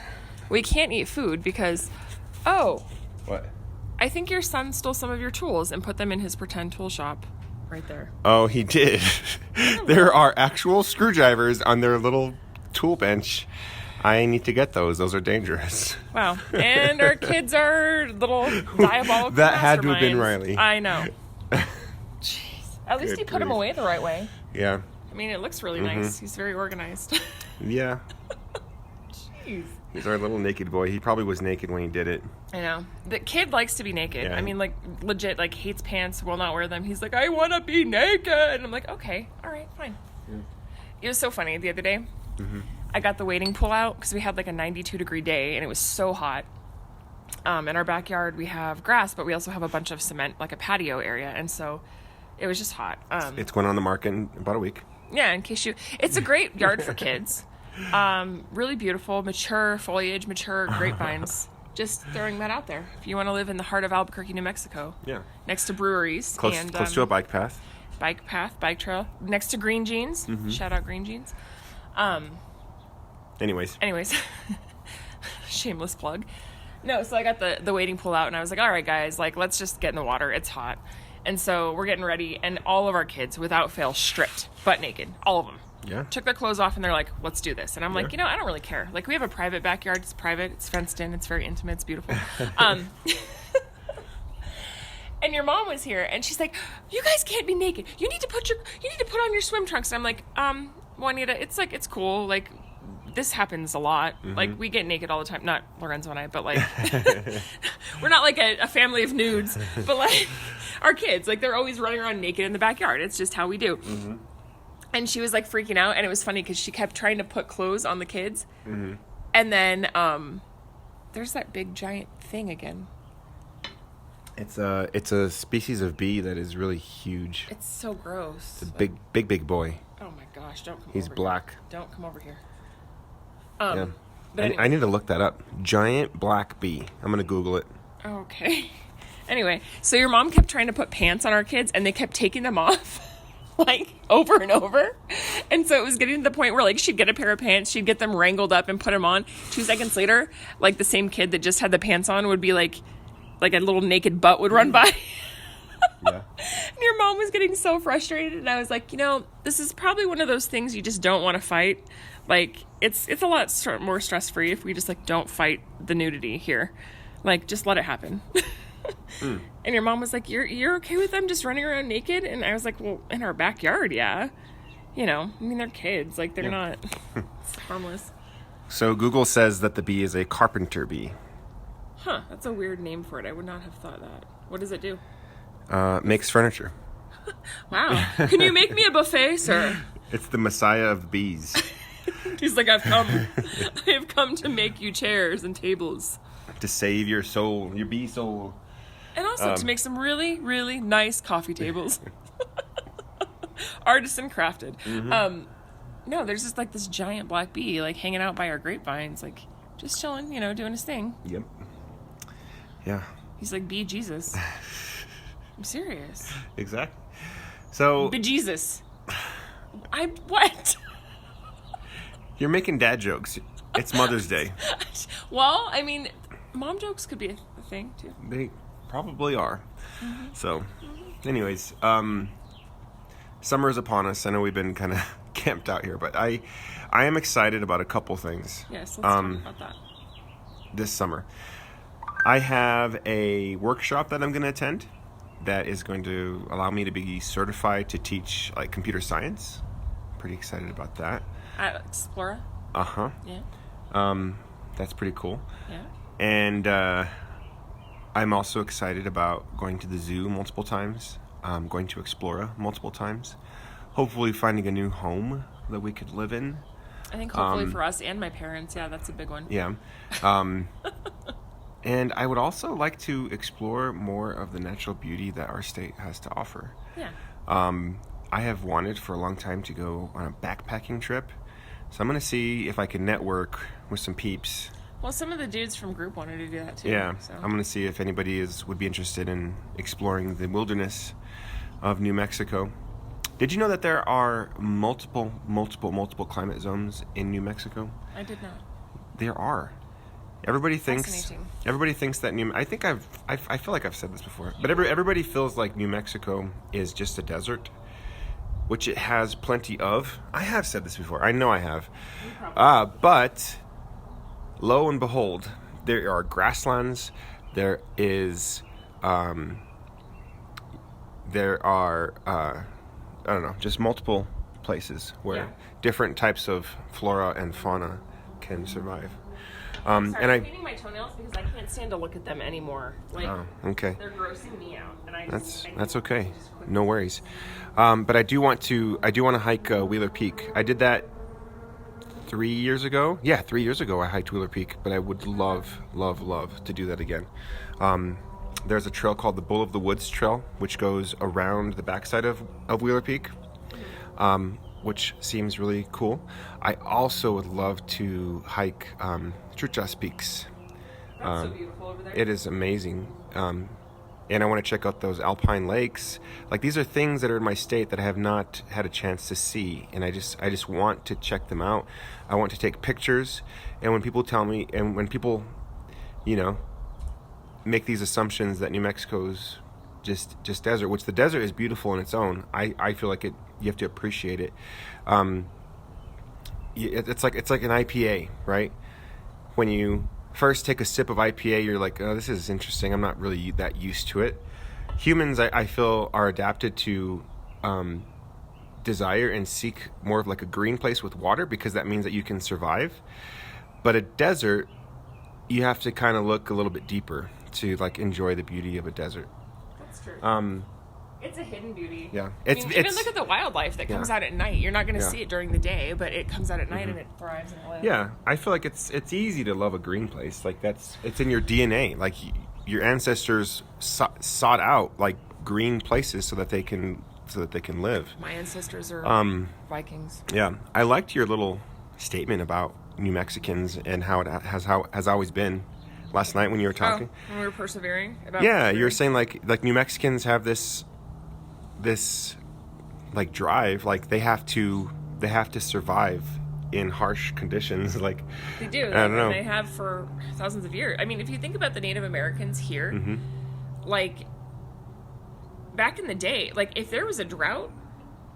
we can't eat food because, What? I think your son stole some of your tools and put them in his pretend tool shop right there. Oh, he did. There are actual screwdrivers on their little tool bench. I need to get those. Those are dangerous. Wow. And our kids are little diabolical That had to have been masterminds. Riley. I know. Jeez. At least Good he put them grief. away the right way. Yeah. I mean, it looks really nice. He's very organized. Yeah. Jeez. He's our little naked boy. He probably was naked when he did it. I know. The kid likes to be naked. Yeah. I mean, like, legit, like, hates pants, will not wear them. He's like, I want to be naked. And I'm like, okay, all right, fine. Yeah. It was so funny the other day. I got the wading pool out because we had like a 92-degree day and it was so hot. In our backyard, we have grass, but we also have a bunch of cement, like a patio area. And so it was just hot. It's going on the market in about a week. Yeah, in case it's a great yard for kids. Really beautiful, mature foliage, mature grapevines. Just throwing that out there. If you want to live in the heart of Albuquerque, New Mexico, Yeah. next to breweries, Close, and close to a bike path. bike path, bike trail, next to Green Jeans. Shout out Green Jeans. Anyways. Shameless plug. No, so I got the wading pool out, and I was like, all right, guys, like, let's just get in the water. It's hot. And so we're getting ready, and all of our kids, without fail, stripped, butt naked, all of them. Yeah. Took their clothes off, and they're like, let's do this. And I'm like, Yeah. I don't really care. Like, we have a private backyard. It's private. It's fenced in. It's very intimate. It's beautiful. And your mom was here, and she's like, you guys can't be naked. You need to put on your swim trunks. And I'm like, Juanita, it's cool. Like, this happens a lot. Like, we get naked all the time. Not Lorenzo and I, but like, we're not like a family of nudes, but like our kids, like they're always running around naked in the backyard. It's just how we do. And she was like freaking out, and it was funny because she kept trying to put clothes on the kids. And then there's that big giant thing again. It's a species of bee that is really huge. It's so gross. It's a big boy. Oh my gosh, don't come He's over black. here. Don't come over here. Yeah. But anyway. I need to look that up. Giant black bee. I'm gonna Google it. Okay. Anyway, so your mom kept trying to put pants on our kids, and they kept taking them off, like, over and over. And so it was getting to the point where, like, she'd get a pair of pants, she'd get them wrangled up and put them on. 2 seconds later, like, the same kid that just had the pants on would be, like a little naked butt would run by. Yeah. And your mom was getting so frustrated, and I was like, this is probably one of those things you just don't want to fight. Like, it's a lot more stress-free if we just, like, don't fight the nudity here. Like, just let it happen. And your mom was like, you're okay with them just running around naked? And I was like, well, in our backyard, yeah. I mean, they're kids. Like, they're not it's harmless. So Google says that the bee is a carpenter bee. Huh, that's a weird name for it. I would not have thought that. What does it do? Makes furniture. Wow. Can you make me a buffet, sir? It's the messiah of bees. He's like, I have come to make you chairs and tables. To save your soul, your bee soul. And also to make some really, really nice coffee tables. Artisan crafted. No, there's just like this giant black bee, like hanging out by our grapevines, like just chilling, doing his thing. Yep. Yeah. He's like Bee Jesus. I'm serious. Exactly. So Bee Jesus. What? you're making dad jokes. It's Mother's Day. Well, I mean, mom jokes could be a thing too. They probably are. So, anyways, summer is upon us. I know we've been kind of camped out here, but I am excited about a couple things. Yes, let's talk about that. This summer. I have a workshop that I'm going to attend that is going to allow me to be certified to teach like computer science. Pretty excited about that. At Explora? Uh-huh. Yeah. That's pretty cool. Yeah. And I'm also excited about going to the zoo multiple times, going to Explora multiple times, hopefully finding a new home that we could live in. I think hopefully for us and my parents, yeah, that's a big one. Yeah. And I would also like to explore more of the natural beauty that our state has to offer. Yeah. I have wanted for a long time to go on a backpacking trip. So I'm going to see if I can network with some peeps. Well, some of the dudes from group wanted to do that too. Yeah, So. I'm going to see if anybody would be interested in exploring the wilderness of New Mexico. Did you know that there are multiple climate zones in New Mexico? I did not. There are. Everybody thinks Fascinating. that I feel like I've said this before, but everybody feels like New Mexico is just a desert, which it has plenty of. I have said this before. I know I have. But lo and behold, there are grasslands. There are I don't know, just multiple places where different types of flora and fauna can survive. Sorry, and I'm painting my toenails because I can't stand to look at them anymore. Like, okay. They're grossing me out, and That's okay. No worries. But I do want to hike Wheeler Peak. I did that 3 years ago. Yeah, 3 years ago I hiked Wheeler Peak, but I would love to do that again. There's a trail called the Bull of the Woods Trail, which goes around the backside of Wheeler Peak, which seems really cool. I also would love to hike Truchas Peaks. That's so beautiful over there. It is amazing. And I want to check out those alpine lakes. Like, these are things that are in my state that I have not had a chance to see, and I just want to check them out. I want to take pictures, and when people tell me, and when people, make these assumptions that New Mexico's just desert, which the desert is beautiful in its own. I feel like you have to appreciate it. It's like an IPA, right? When you first take a sip of IPA, you're like, oh, this is interesting. I'm not really that used to it. Humans, I feel, are adapted to desire and seek more of like a green place with water, because that means that you can survive. But a desert, you have to kind of look a little bit deeper to like enjoy the beauty of a desert. That's true. It's a hidden beauty. Yeah. Even look at the wildlife that comes out at night. You're not going to see it during the day, but it comes out at night and it thrives and lives. Yeah, I feel like it's easy to love a green place. Like, it's in your DNA. Like, your ancestors sought out like green places so that they can live. My ancestors are Vikings. Yeah, I liked your little statement about New Mexicans and how it has always been. Last night when you were talking, when we were persevering. You were saying like New Mexicans have this like drive, like they have to survive in harsh conditions. Like, they do. I don't know. They have for thousands of years. I mean, if you think about the Native Americans here, like back in the day, like if there was a drought,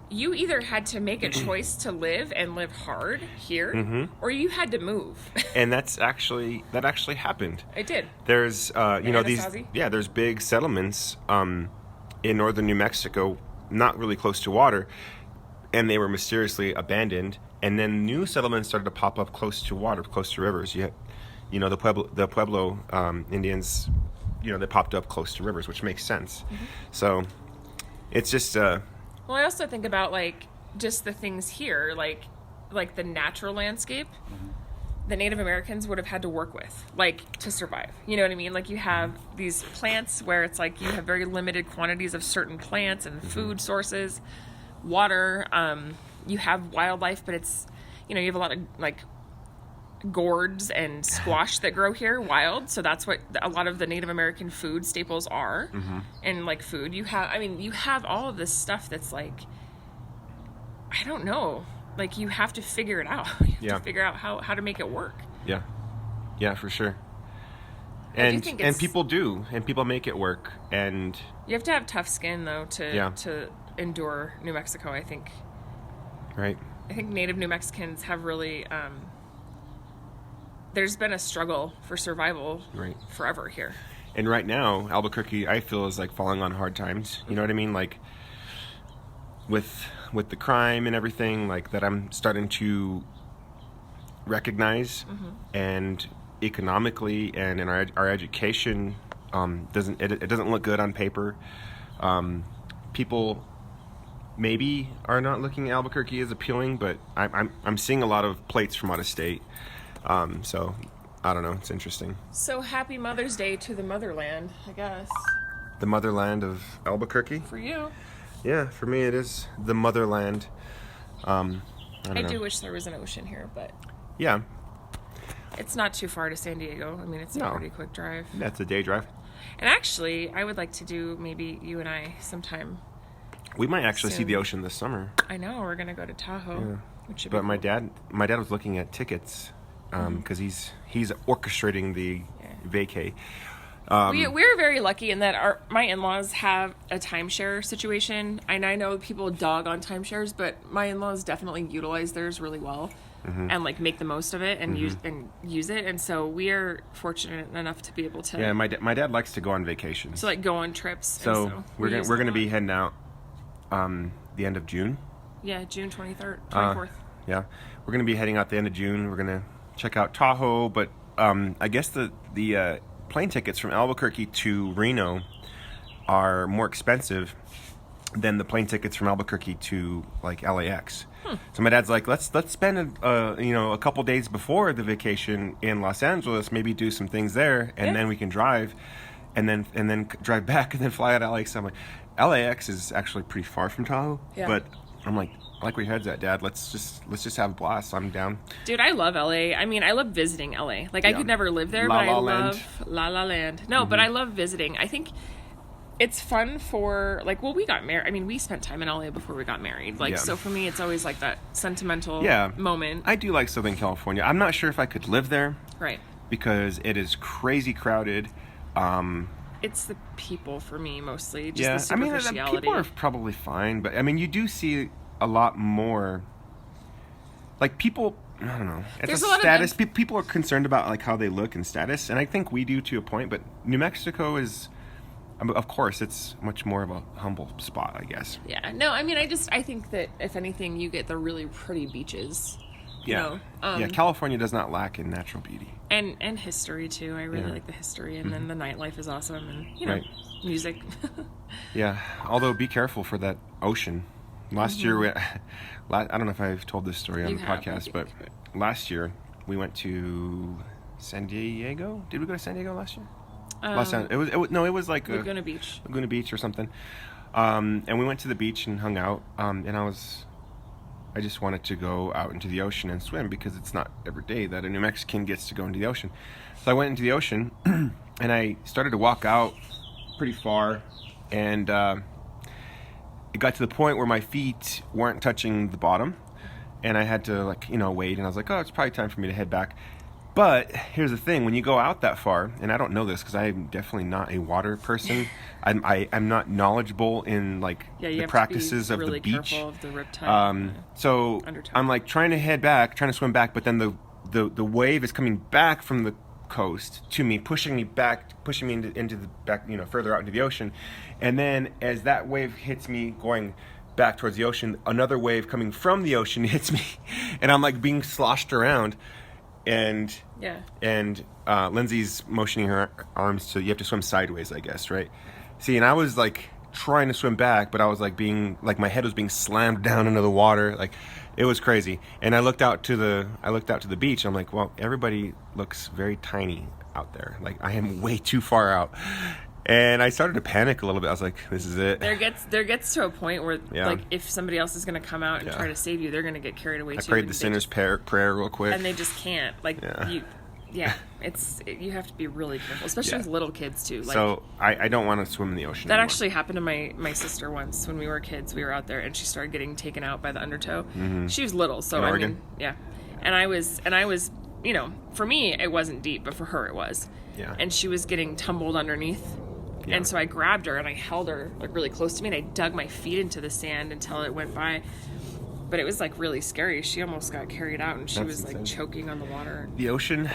you either had to make a choice to live and live hard here, or you had to move. And that actually happened. It did. There's there's big settlements in northern New Mexico, not really close to water, and they were mysteriously abandoned. And then new settlements started to pop up close to water, close to rivers. The Pueblo Indians, they popped up close to rivers, which makes sense. So it's just. Well, I also think about like just the things here, like the natural landscape. The Native Americans would have had to work with, like, to survive. You know what I mean? Like, you have these plants where it's like you have very limited quantities of certain plants and food sources, water. You have wildlife, but it's, you have a lot of like gourds and squash that grow here wild. So that's what a lot of the Native American food staples are. And like food, you have all of this stuff that's like, I don't know. Like, you have to figure it out. You have to figure out how to make it work. Yeah. Yeah, for sure. And people do. And people make it work. And you have to have tough skin, though, to endure New Mexico, I think. Right. I think Native New Mexicans have really... there's been a struggle for survival forever here. And right now, Albuquerque, I feel, is like falling on hard times. You know what I mean? Like, with the crime and everything, like, that I'm starting to recognize, and economically and in our education, it doesn't look good on paper. People maybe are not looking at Albuquerque as appealing, but I'm seeing a lot of plates from out of state. So I don't know. It's interesting. So happy Mother's Day to the motherland, I guess. The motherland of Albuquerque. For you. Yeah, for me it is the motherland. I don't know. do wish there was an ocean here, but Yeah, it's not too far to San Diego. I mean, it's a No. pretty quick drive. that's a day drive. And actually, I would like to do maybe you and I sometime. We might actually see Soon. the ocean this summer. I know we're gonna go to Tahoe, which should But be my cool. dad was looking at tickets because he's orchestrating the vacay. We're very lucky in that my in-laws have a timeshare situation, and I know people dog on timeshares, but my in-laws definitely utilize theirs really well and like make the most of it and use it. And so we are fortunate enough to be able to Yeah, my dad likes to go on vacations. like go on trips. So we're use gonna it a be lot. heading out the end of June. Yeah, June 23rd, 24th. Yeah, we're gonna be heading out the end of June. We're gonna check out Tahoe, but I guess the plane tickets from Albuquerque to Reno are more expensive than the plane tickets from Albuquerque to like LAX. So my dad's like, let's spend a couple days before the vacation in Los Angeles, maybe do some things there, and then we can drive, and then drive back, and then fly out of LAX. I'm like, LAX is actually pretty far from Tahoe, Yeah. but I'm like, I like where your head's at, Dad. Let's just have a blast. I'm down. Dude, I love LA. I mean, I love visiting LA. Like, I could never live there, La but La I Land. love La La Land. No, but I love visiting. I think it's fun for, like, well, we got married. I mean, we spent time in LA before we got married. Like, Yeah. so for me, it's always like that sentimental Yeah. moment. I do like Southern California. I'm not sure if I could live there Right. because it is crazy crowded. It's the people for me, mostly. Just Yeah, the I mean, superficiality. people are probably fine, but I mean, you do see a lot more. Like people, I don't know. It's There's a a lot of status. People are concerned about like how they look and status, and I think we do to a point. But New Mexico is, of course, it's much more of a humble spot, I guess. Yeah. No, I mean, I think that if anything, you get the really pretty beaches. Yeah, yeah. California does not lack in natural beauty. And history too. I really Yeah. like the history, and then the nightlife is awesome, and Right. music. Yeah, although be careful for that ocean. Last year, I don't know if I've told this story on You the have, I podcast, but think. last year we went to San Diego. Did we go to San Diego last year? Last time it was like Laguna Beach. Laguna Beach or something. And we went to the beach and hung out. And I just wanted to go out into the ocean and swim because it's not every day that a New Mexican gets to go into the ocean. So I went into the ocean and I started to walk out pretty far, and it got to the point where my feet weren't touching the bottom, and I had to wait, and I was like, oh, it's probably time for me to head back. But here's the thing: when you go out that far, and I don't know this because I'm definitely not a water person. I'm not knowledgeable in You the have practices to be of really the beach. careful of the riptide. So Undertow. I'm like trying to head back, trying to swim back, but then the wave is coming back from the coast to me, pushing me into the back, further out into the ocean. And then as that wave hits me going back towards the ocean, another wave coming from the ocean hits me, and I'm like being sloshed around. And Lindsay's motioning her arms to, you have to swim sideways, I guess, right? See, and I was like trying to swim back, but I was like my head was being slammed down into the water. Like, it was crazy. And I looked out to the beach. And I'm like, well, everybody looks very tiny out there. Like, I am way too far out. And I started to panic a little bit. I was like, this is it. there gets to a point where Yeah. like if somebody else is going to come out and Yeah. try to save you, they're going to get carried away I too. prayed and the they sinner's just- prayer real quick. and they just can't. Like Yeah. you have to be really careful, especially Yeah. with little kids too. Like, So I don't want to swim in the ocean that anymore. actually happened to my sister once when we were kids. We were out there and she started getting taken out by the undertow. She was little, so In I Oregon? mean, yeah. And I was, for me it wasn't deep, but for her it was. Yeah. And she was getting tumbled underneath. Yeah. And so I grabbed her and I held her like really close to me and I dug my feet into the sand until it went by. But it was like really scary. She almost got carried out and she That's was like insane. choking on the water. The ocean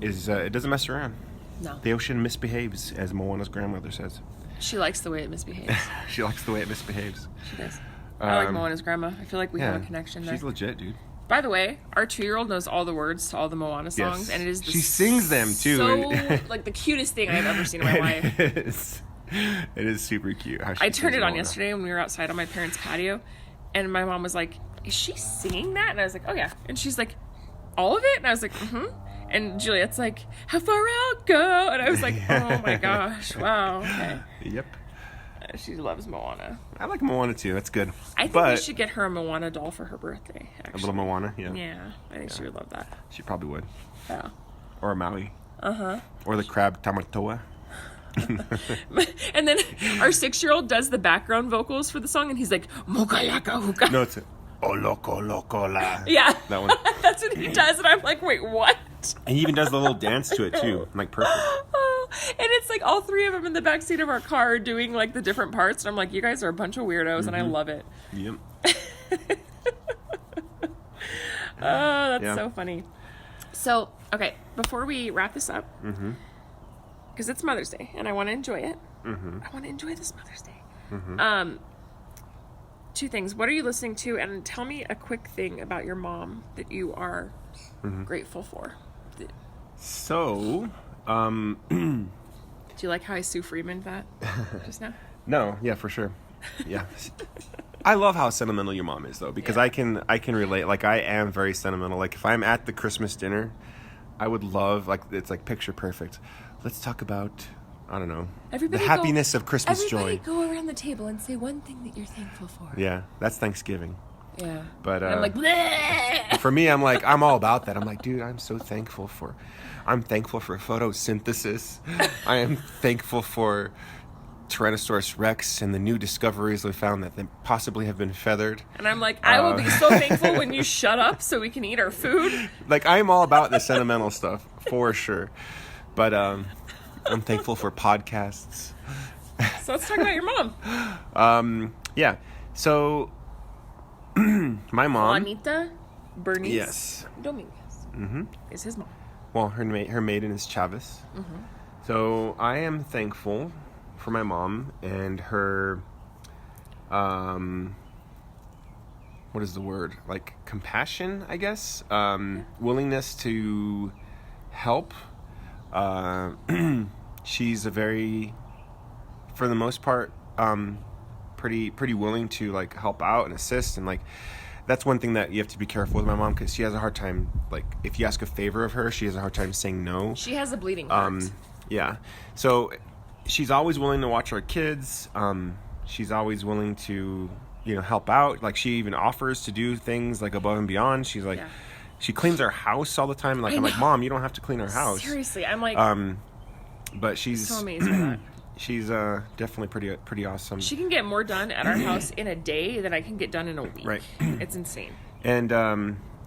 is, it doesn't mess around. No. The ocean misbehaves, as Moana's grandmother says. She likes the way it misbehaves. She likes the way it misbehaves. She does. I like Um, Moana's grandma. I feel like we Yeah, have a connection there. she's legit, dude. By the way, our 2-year-old knows all the words to all the Moana songs, Yes. and it is She sings them, too. So like the cutest thing I've ever seen in my life. It is super cute. How she I sings turned it on Moana. yesterday when we were outside on my parents' patio, and my mom was like, "Is she singing that?" And I was like, "Oh yeah." And she's like, all of it? And I was like, mm-hmm. And Juliet's like, how far out go? And I was like, oh my gosh, wow, okay. Yep. She loves Moana. I like Moana too. That's good. I think we should get her a Moana doll for her birthday, actually. A little Moana, yeah. Yeah, I think she would love that. She probably would. Yeah. Or a Maui. Uh-huh. Or the crab Tamatoa. And then our 6-year-old does the background vocals for the song, and he's like, Moka Yaka Huka. No, it's Oh Loco Loco La. Yeah. That one. That's what he does, and I'm like, wait, what? And he even does the little dance to it too. Like, perfect. Oh, and it's like all three of them in the backseat of our car doing like the different parts, and I'm like, you guys are a bunch of weirdos, and I love it. Yep. Oh, that's so funny. So, okay, before we wrap this up, because it's Mother's Day, and I want to enjoy it. I want to enjoy this Mother's Day. 2 things. What are you listening to? And tell me a quick thing about your mom that you are grateful for. So, do you like how I Sue Freeman that just now? No, yeah, for sure. Yeah. I love how sentimental your mom is, though, because I can relate. Like, I am very sentimental. Like, if I'm at the Christmas dinner, I would love, like, it's like picture perfect. Let's talk about, I don't know, the happiness of Christmas joy. Everybody go around the table and say one thing that you're thankful for. Yeah, that's Thanksgiving. Yeah. But I'm like, bleh! For me, I'm like, I'm all about that. I'm like, dude, I'm thankful for photosynthesis. I am thankful for Tyrannosaurus Rex and the new discoveries we found that they possibly have been feathered. And I'm like, I will be so thankful when you shut up so we can eat our food. Like, I'm all about the sentimental stuff, for sure. But I'm thankful for podcasts. So let's talk about your mom. Yeah. So, my mom... Juanita Bernice Yes. Dominguez is his mom. Well, her maiden is Chavez. So I am thankful for my mom and her, what is the word? Like, compassion, I guess? Willingness to help. She's a very, for the most part, pretty willing to, like, help out and assist, and, like, that's one thing that you have to be careful with my mom, because she has a hard time, like, if you ask a favor of her, she has a hard time saying no. She has a bleeding heart. Yeah. So she's always willing to watch our kids. She's always willing to, help out. Like, she even offers to do things, like, above and beyond. She's like, she cleans our house all the time. Like, I'm like, Mom, you don't have to clean our house. Seriously, I'm like, but she's so amazed by that. She's definitely pretty awesome. She can get more done at our house in a day than I can get done in a week. Right. It's insane. And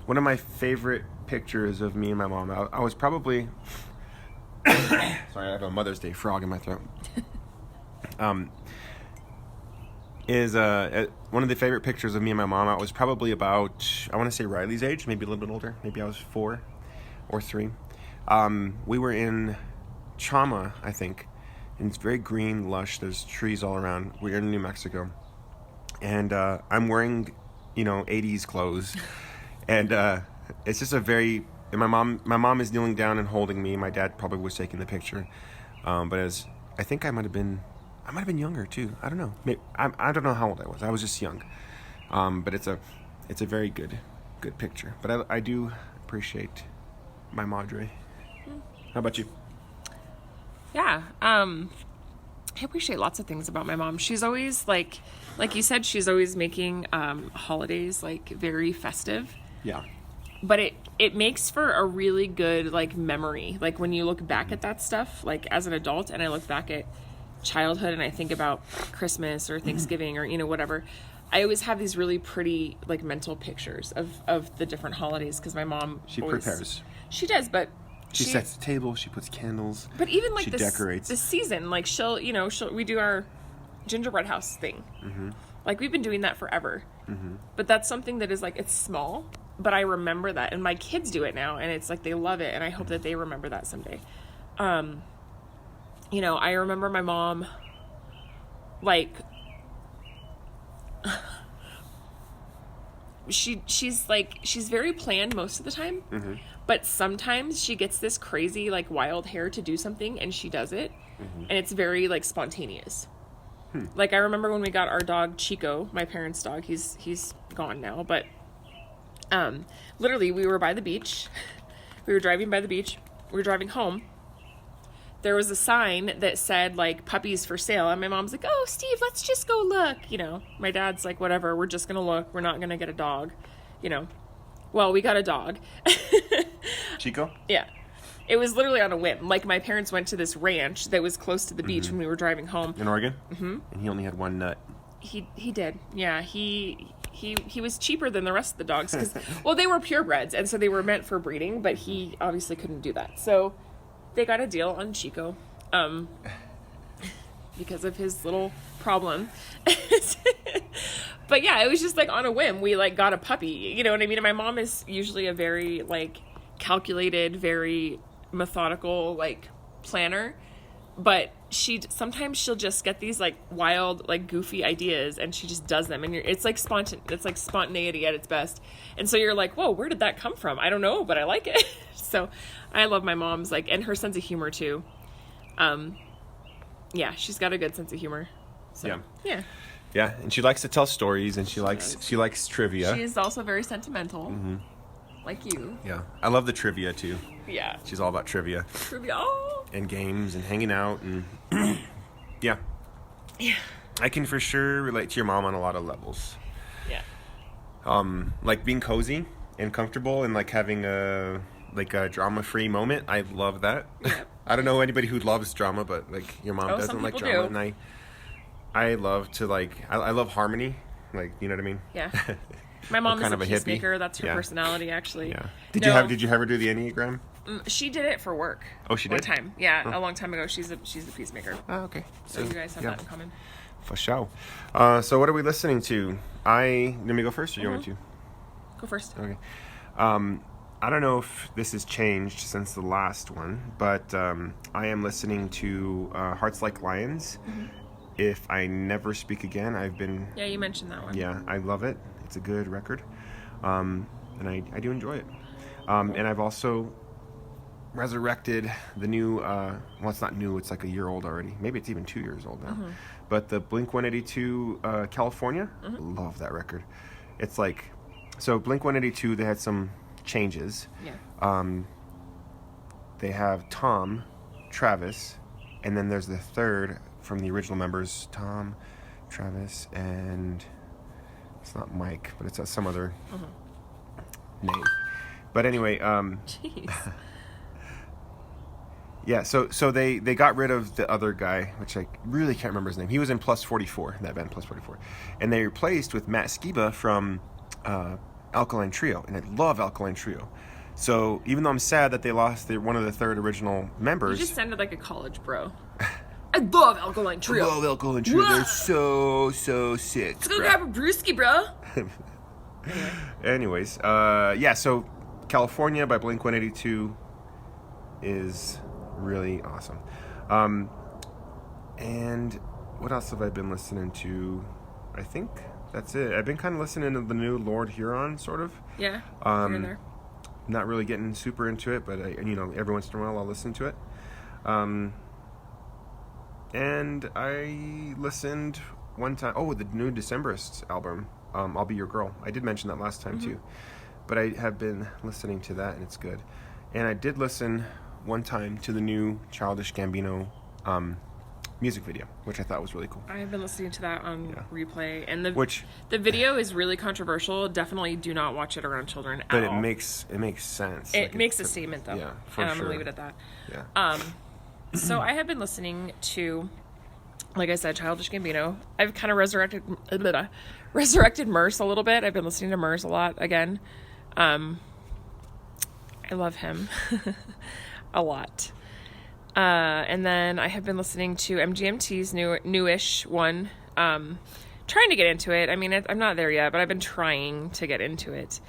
one of my favorite pictures of me and my mom, I was probably... Sorry, I have a Mother's Day frog in my throat. Is one of the favorite pictures of me and my mom. I was probably about, I want to say Riley's age, maybe a little bit older. Maybe I was 4 or 3. We were in Chama, I think. And it's very green, lush. There's trees all around. We're in New Mexico. And I'm wearing, 80s clothes. And it's just a very... And my mom is kneeling down and holding me. My dad probably was taking the picture. But I think I might have been younger too. I don't know. Maybe, I don't know how old I was. I was just young. But it's a very good picture. But I do appreciate my madre. How about you? Yeah. I appreciate lots of things about my mom. She's always like you said, she's always making holidays like very festive. Yeah. But it makes for a really good like memory. Like when you look back at that stuff, like as an adult, and I look back at childhood and I think about Christmas or Thanksgiving or whatever, I always have these really pretty like mental pictures of the different holidays, because my mom prepares. She does, but she sets the table, she puts candles. But even like she decorates. The season, like we do our gingerbread house thing. Like we've been doing that forever. But that's something that is like, it's small, but I remember that, and my kids do it now, and it's like they love it, and I hope that they remember that someday. I remember my mom, like, she's very planned most of the time, but sometimes she gets this crazy like wild hair to do something, and she does it, and it's very like spontaneous. Like I remember when we got our dog Chico, my parents' dog. He's gone now, but Literally, we were by the beach. We were driving by the beach. We were driving home. There was a sign that said, like, puppies for sale. And my mom's like, oh, Steve, let's just go look. You know, my dad's like, whatever, we're just going to look. We're not going to get a dog, you know. Well, we got a dog. Chico? Yeah. It was literally on a whim. Like, my parents went to this ranch that was close to the beach when we were driving home. In Oregon? Mm-hmm. And he only had one nut. He did. Yeah, he was cheaper than the rest of the dogs because, well, they were purebreds, and so they were meant for breeding, but he obviously couldn't do that. So they got a deal on Chico because of his little problem. But yeah, it was just like on a whim. We like got a puppy, you know what I mean? And my mom is usually a very like calculated, very methodical like planner. But sometimes she'll just get these like wild, like goofy ideas, and she just does them, and it's like spontaneity at its best. And so you're like, whoa, where did that come from? I don't know, but I like it. So I love my mom's like, and her sense of humor too. Yeah, she's got a good sense of humor. So, yeah, and she likes to tell stories, and she likes trivia. She is also very sentimental, like you. Yeah, I love the trivia too. Yeah, she's all about trivia. Oh. And games and hanging out and yeah. I can for sure relate to your mom on a lot of levels. Yeah. Like being cozy and comfortable and like having a drama-free moment. I love that. Yeah. I don't know anybody who loves drama, but like your mom doesn't like drama, do. and I love to like I love harmony. Like, you know what I mean? Yeah. My mom is kind a of a peacemaker. hippie. That's her personality, actually. Yeah. Did you ever do the Enneagram? She did it for work. Oh, she did? One time. Yeah, a long time ago. She's the peacemaker. Oh, okay. So you guys have that in common. For sure. So what are we listening to? Let me go first, or you want me to? Go first. Okay. I don't know if this has changed since the last one, but I am listening to Hearts Like Lions. If I Never Speak Again. Yeah, you mentioned that one. Yeah, I love it. It's a good record. And I do enjoy it. And I've also resurrected the new, well, it's not new, it's like a year old already. Maybe it's even 2 years old now. But the Blink-182 California, love that record. It's like, so Blink-182, they had some changes. Yeah. They have Tom, Travis, and then there's the third from the original members, Tom, Travis, and it's not Mike, but it's some other name. But anyway, Jeez. yeah, so they got rid of the other guy, which I really can't remember his name. He was in Plus 44, that band Plus 44. And they replaced with Matt Skiba from Alkaline Trio, and I love Alkaline Trio. So even though I'm sad that they lost one of the third original members... You just sounded like a college bro. I love Alkaline Trio. I love Alkaline Trio. They're so sick. Let's go grab a brewski, bro. Anyways, yeah, so California by Blink-182 is really awesome. And what else have I been listening to? I think that's it. I've been kind of listening to the new Lord Huron, sort of. Yeah, here and there. Not really getting super into it, but every once in a while I'll listen to it. And I listened one time, the new Decemberists album, I'll Be Your Girl. I did mention that last time too. But I have been listening to that, and it's good. And I did listen one time to the new Childish Gambino music video, which I thought was really cool. I have been listening to that on replay, and the the video is really controversial. Definitely do not watch it around children at all. But it makes sense. It makes a statement, though. Yeah, for and I'm sure. gonna leave it at that. Yeah. So I have been listening to, like I said, Childish Gambino. I've kind of resurrected Merce a little bit. I've been listening to Merce a lot again. I love him a lot. And then I have been listening to MGMT's newish one. Trying to get into it. I mean, I'm not there yet, but I've been trying to get into it.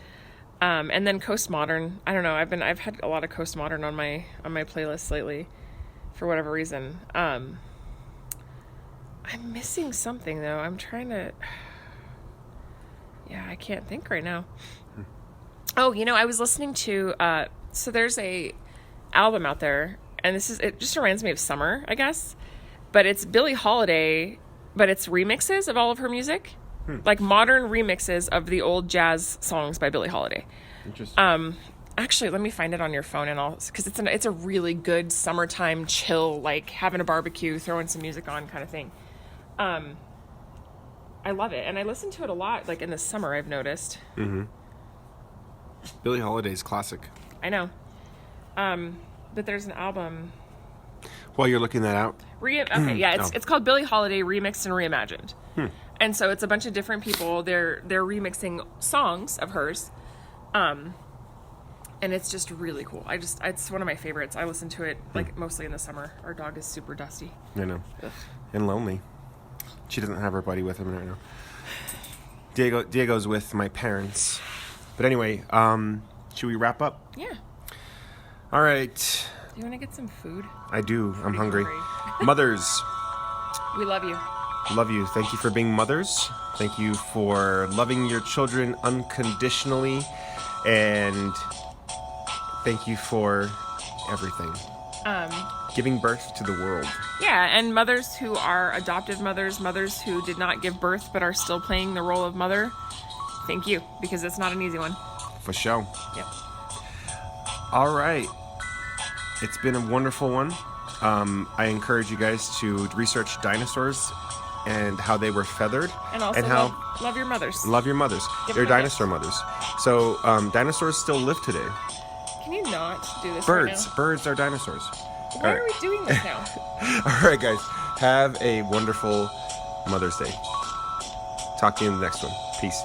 And then Coast Modern. I don't know. I've had a lot of Coast Modern on my playlist lately, for whatever reason. I'm missing something though. I'm trying to. Yeah, I can't think right now. Oh, I was listening to. So there's a album out there, and it just reminds me of summer, I guess. But it's Billie Holiday, but it's remixes of all of her music. like modern remixes of the old jazz songs by Billie Holiday. Interesting. Actually, let me find it on your phone, and because it's a really good summertime chill, like having a barbecue, throwing some music on kind of thing. I love it, and I listen to it a lot, like in the summer. I've noticed. Billie Holiday's classic. I know, but there's an album. While you're looking that out, Okay, yeah, it's called Billie Holiday Remixed and Reimagined, and so it's a bunch of different people. They're remixing songs of hers, and it's just really cool. It's one of my favorites. I listen to it like mostly in the summer. Our dog is super dusty. I know, Ugh. and lonely. She doesn't have her buddy with him right now. Diego's with my parents. But anyway, should we wrap up? Yeah. All right. Do you want to get some food? I do. I'm Pretty hungry. hungry. Mothers, We love you. love you. Thank you for being mothers. Thank you for loving your children unconditionally. And thank you for everything. Giving birth to the world. Yeah, and mothers who are adoptive mothers, mothers who did not give birth but are still playing the role of mother, thank you, because it's not an easy one. For sure. Yep. All right. It's been a wonderful one. I encourage you guys to research dinosaurs and how they were feathered. And also love your mothers. Love your mothers. Give They're them a dinosaur mothers. So dinosaurs still live today. Can you not do this Birds. right now? Birds are dinosaurs. Why All are right. we doing this now? All right, guys. Have a wonderful Mother's Day. Talk to you in the next one. Peace.